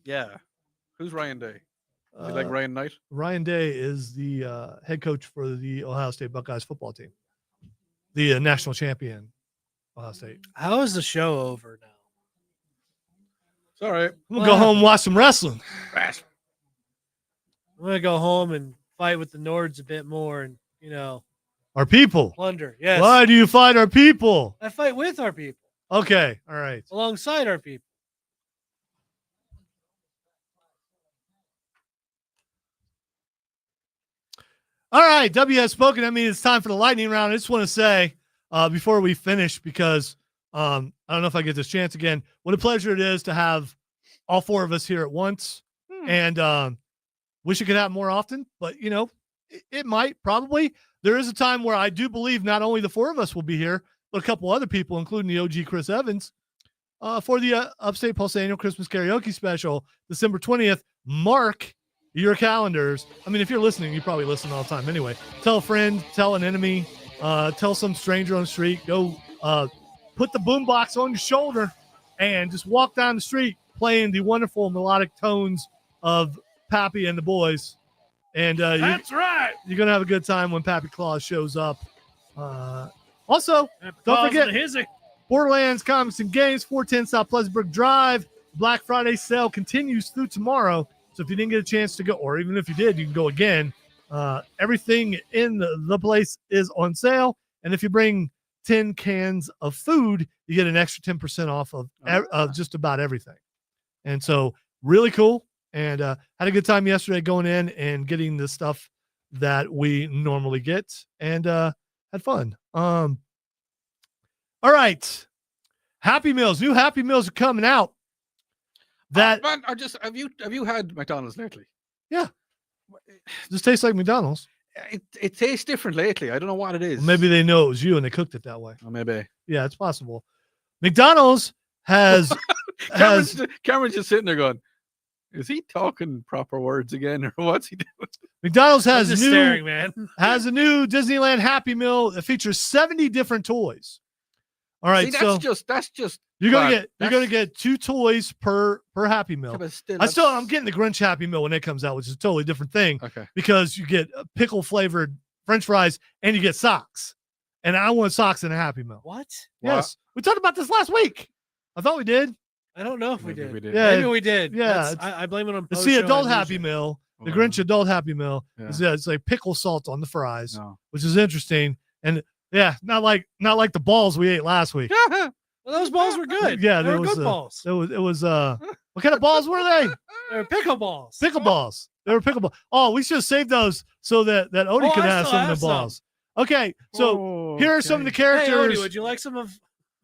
Yeah. Who's Ryan Day? Is he like Ryan Knight? Ryan Day is the head coach for the Ohio State Buckeyes football team, the national champion, Ohio State. How is the show over now? It's all right. We'll go home and watch some wrestling. I'm gonna go home and fight with the Nords a bit more, and Our people. plunder. Yes. Why do you fight our people? I fight with our people, Okay. All right. alongside our people. All right, W has spoken. I mean, it's time for the lightning round. I just want to say before we finish, because I don't know if I get this chance again, what a pleasure it is to have all four of us here at once. And wish it could happen more often, but it might probably. There is a time where I do believe not only the four of us will be here, but a couple other people, including the OG Chris Evans, for the Upstate Pulse annual Christmas karaoke special, December 20th. Mark your calendars. I mean, if you're listening, you probably listen all the time anyway. Tell a friend, tell an enemy, tell some stranger on the street. Go put the boombox on your shoulder and just walk down the street playing the wonderful melodic tones of Pappy and the boys. And That's right. you're going to have a good time when Pappy Claus shows up. Also, don't forget Borderlands Comics and Games, 410 South Pleasantbrook Drive. Black Friday sale continues through tomorrow. So if you didn't get a chance to go, or even if you did, you can go again. Everything in the place is on sale. And if you bring 10 cans of food, you get an extra 10% off of just about everything. And so really cool. And had a good time yesterday going in and getting the stuff that we normally get, and had fun. All right. Happy Meals. New Happy Meals are coming out. That man, have you had McDonald's lately? Yeah. Just tastes like McDonald's. It tastes different lately. I don't know what it is. Well, maybe they know it was you and they cooked it that way. Oh, maybe. Yeah, it's possible. McDonald's has Cameron's just sitting there going, is he talking proper words again, or what's he doing? McDonald's has staring, man. has a new Disneyland Happy Meal that features 70 different toys. All right, See, so that's just you're gonna get 2 toys per Happy Meal. Yeah, but still, I'm getting the Grinch Happy Meal when it comes out, which is a totally different thing. Okay. Because you get pickle flavored French fries and you get socks, and I want socks in a Happy Meal. What? Yes, we talked about this last week. I thought we did. I don't know if we Maybe did. we did. Yeah, Maybe we did. yeah, I blame it on. It's the post-show adult amnesia. Happy Meal. The Grinch adult Happy Meal is it's like pickle salt on the fries, which is interesting. And yeah, not like the balls we ate last week. Well, those balls were good. Yeah, they were good balls. It was what kind of balls were they? They were pickle balls. Pickle balls. They were pickle balls. Oh, we should have saved those so that Odie could have some of the balls. Okay, so here are some of the characters. Hey, Odie, would you like some of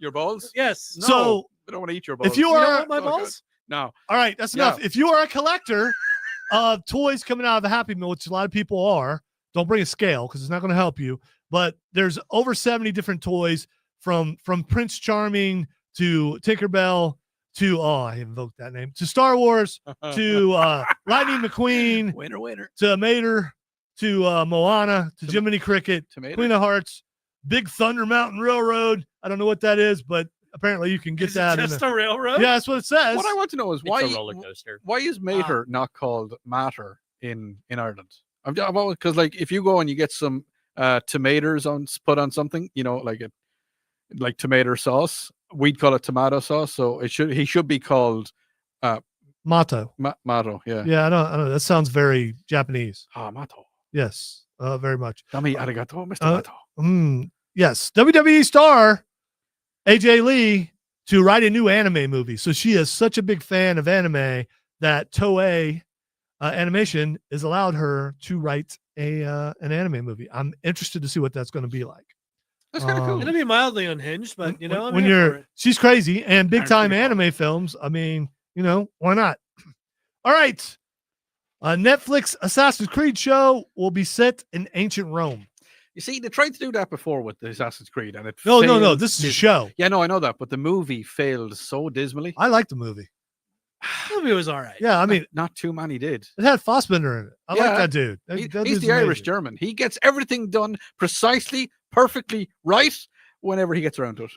your balls? Yes. No, So I don't want to eat your balls. if you don't are want my balls? No. all right, that's enough. If you are a collector toys coming out of the Happy Meal, which a lot of people are. Don't bring a scale because it's not going to help you. But there's over 70 different toys from Prince Charming to Tinkerbell to I invoked that name, to Star Wars, to Lightning McQueen, winner, to Mater, to Moana, to Jiminy Cricket, Queen of Hearts, Big Thunder Mountain Railroad. I don't know what that is, but apparently you can get that. Just a railroad? Yeah, that's what it says. What I want to know is It's a roller coaster. Why is Mater not called Matter in Ireland? I'm because like if you go and you get some tomatoes put on something, like tomato sauce, we'd call it tomato sauce. So he should be called Mato. Mato, yeah. Yeah, I know. That sounds very Japanese. Mato. Yes, very much. Dami arigato, Mr. Mato. Yes, WWE star AJ Lee to write a new anime movie. So she is such a big fan of anime that Toei Animation has allowed her to write an anime movie. I'm interested to see what that's going to be like. That's kind of cool. It'll be mildly unhinged, but she's crazy and big time anime films. I mean, why not? All right. Netflix Assassin's Creed show will be set in ancient Rome. You see, they tried to do that before with the Assassin's Creed, and it No. failed This is a show. Yeah, no, I know that, but the movie failed so dismally. I like the movie. The movie was all right. Yeah, I mean, not too many did. It had Fassbender in it. I like that dude. That He's dude's the Irish amazing. German. He gets everything done precisely, perfectly right whenever he gets around to it.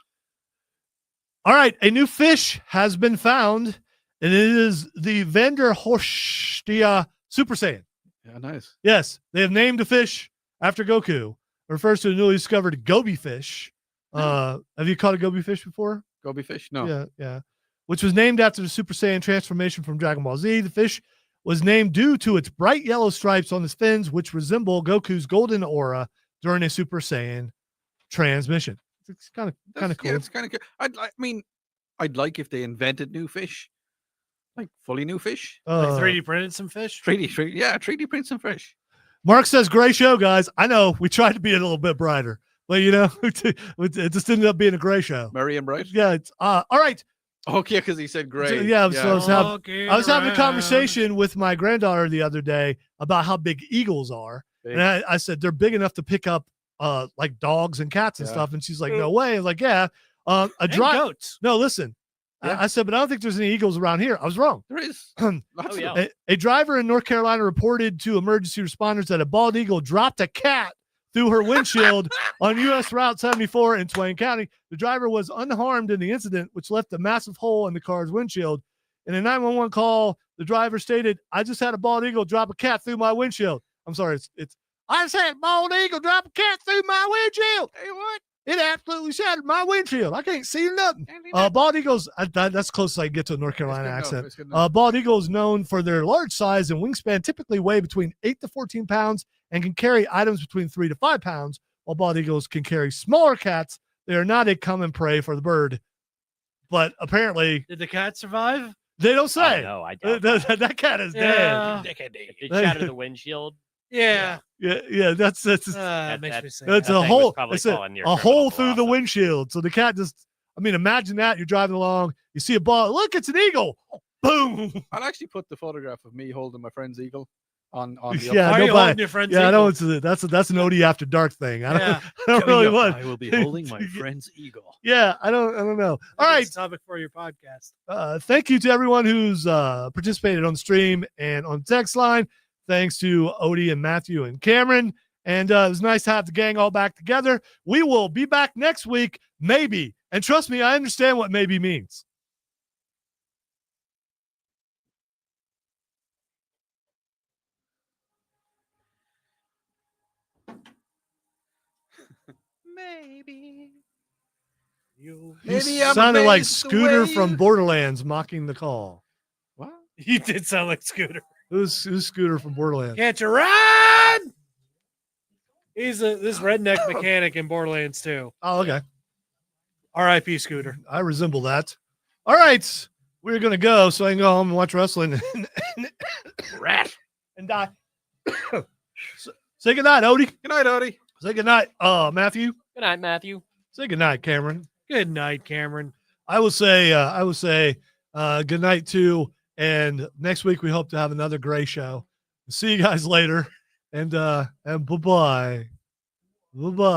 All right, a new fish has been found, and it is the Vander Horstia Super Saiyan. Yeah, nice. Yes, they have named the fish after Goku. It refers to the newly discovered goby fish. Have you caught a goby fish before? Goby fish? No. Yeah. Which was named after the Super Saiyan transformation from Dragon Ball Z. The fish was named due to its bright yellow stripes on its fins, which resemble Goku's golden aura during a Super Saiyan transmission. It's kind of cool. Yeah, it's kind of cool. I'd like if they invented new fish, like fully new fish, like 3D printed some fish. 3D print some fish. Mark says, "Gray show, guys. I know we tried to be a little bit brighter, but it just ended up being a gray show. Merry and bright. Yeah. It's all right. Okay, because he said gray. Yeah. So I was having a conversation with my granddaughter the other day about how big eagles are, and I said they're big enough to pick up like dogs and cats and stuff, and she's like, "No way!" I was like, "Yeah." Goats. No, listen. Yeah. I said, but I don't think there's any eagles around here. I was wrong. There is. A driver in North Carolina reported to emergency responders that a bald eagle dropped a cat through her windshield on U.S. Route 74 in Swain County. The driver was unharmed in the incident, which left a massive hole in the car's windshield. In a 911 call, the driver stated, "I just had a bald eagle drop a cat through my windshield." I'm sorry, I just had a bald eagle drop a cat through my windshield. Hey, what? It absolutely shattered my windshield. I can't see nothing. Bald eagles, that's close as I can get to a North Carolina accent. Bald eagles, known for their large size and wingspan, typically weigh between 8 to 14 pounds and can carry items between 3 to 5 pounds. While bald eagles can carry smaller cats, they are not a common prey for the bird. But apparently, did the cat survive? They don't say. No, I doubt that cat is dead. If it shattered the windshield. Yeah. That's makes me sad. That's a hole. It's a hole through the windshield. So the cat just, imagine that you're driving along, you see a ball. Look, it's an eagle. Boom. I'll actually put the photograph of me holding my friend's eagle on the. Yeah, Why are you holding your friend's I know eagle? that's an OD after dark thing. I don't really want. I will be holding my friend's eagle. Yeah, I don't know. All right. Topic for your podcast. Thank you to everyone who's participated on the stream and on the text line. Thanks to Odie and Matthew and Cameron. And it was nice to have the gang all back together. We will be back next week, maybe. And trust me, I understand what maybe means. Maybe. You I'm sounded like amazed the Scooter way from Borderlands mocking the call. What? You did sound like Scooter. Who's Scooter from Borderlands? Can't you ride? He's this redneck mechanic in Borderlands 2. Oh, okay. R.I.P. Scooter. I resemble that. All right. We're going to go so I can go home and watch wrestling Rat. and die. Say goodnight, Odie. Good night, Odie. Say goodnight, Matthew. Good night, Matthew. Say goodnight, Cameron. Good night, Cameron. I will say good night too. And next week we hope to have another Gray show. See you guys later. And bye-bye. Bye-bye.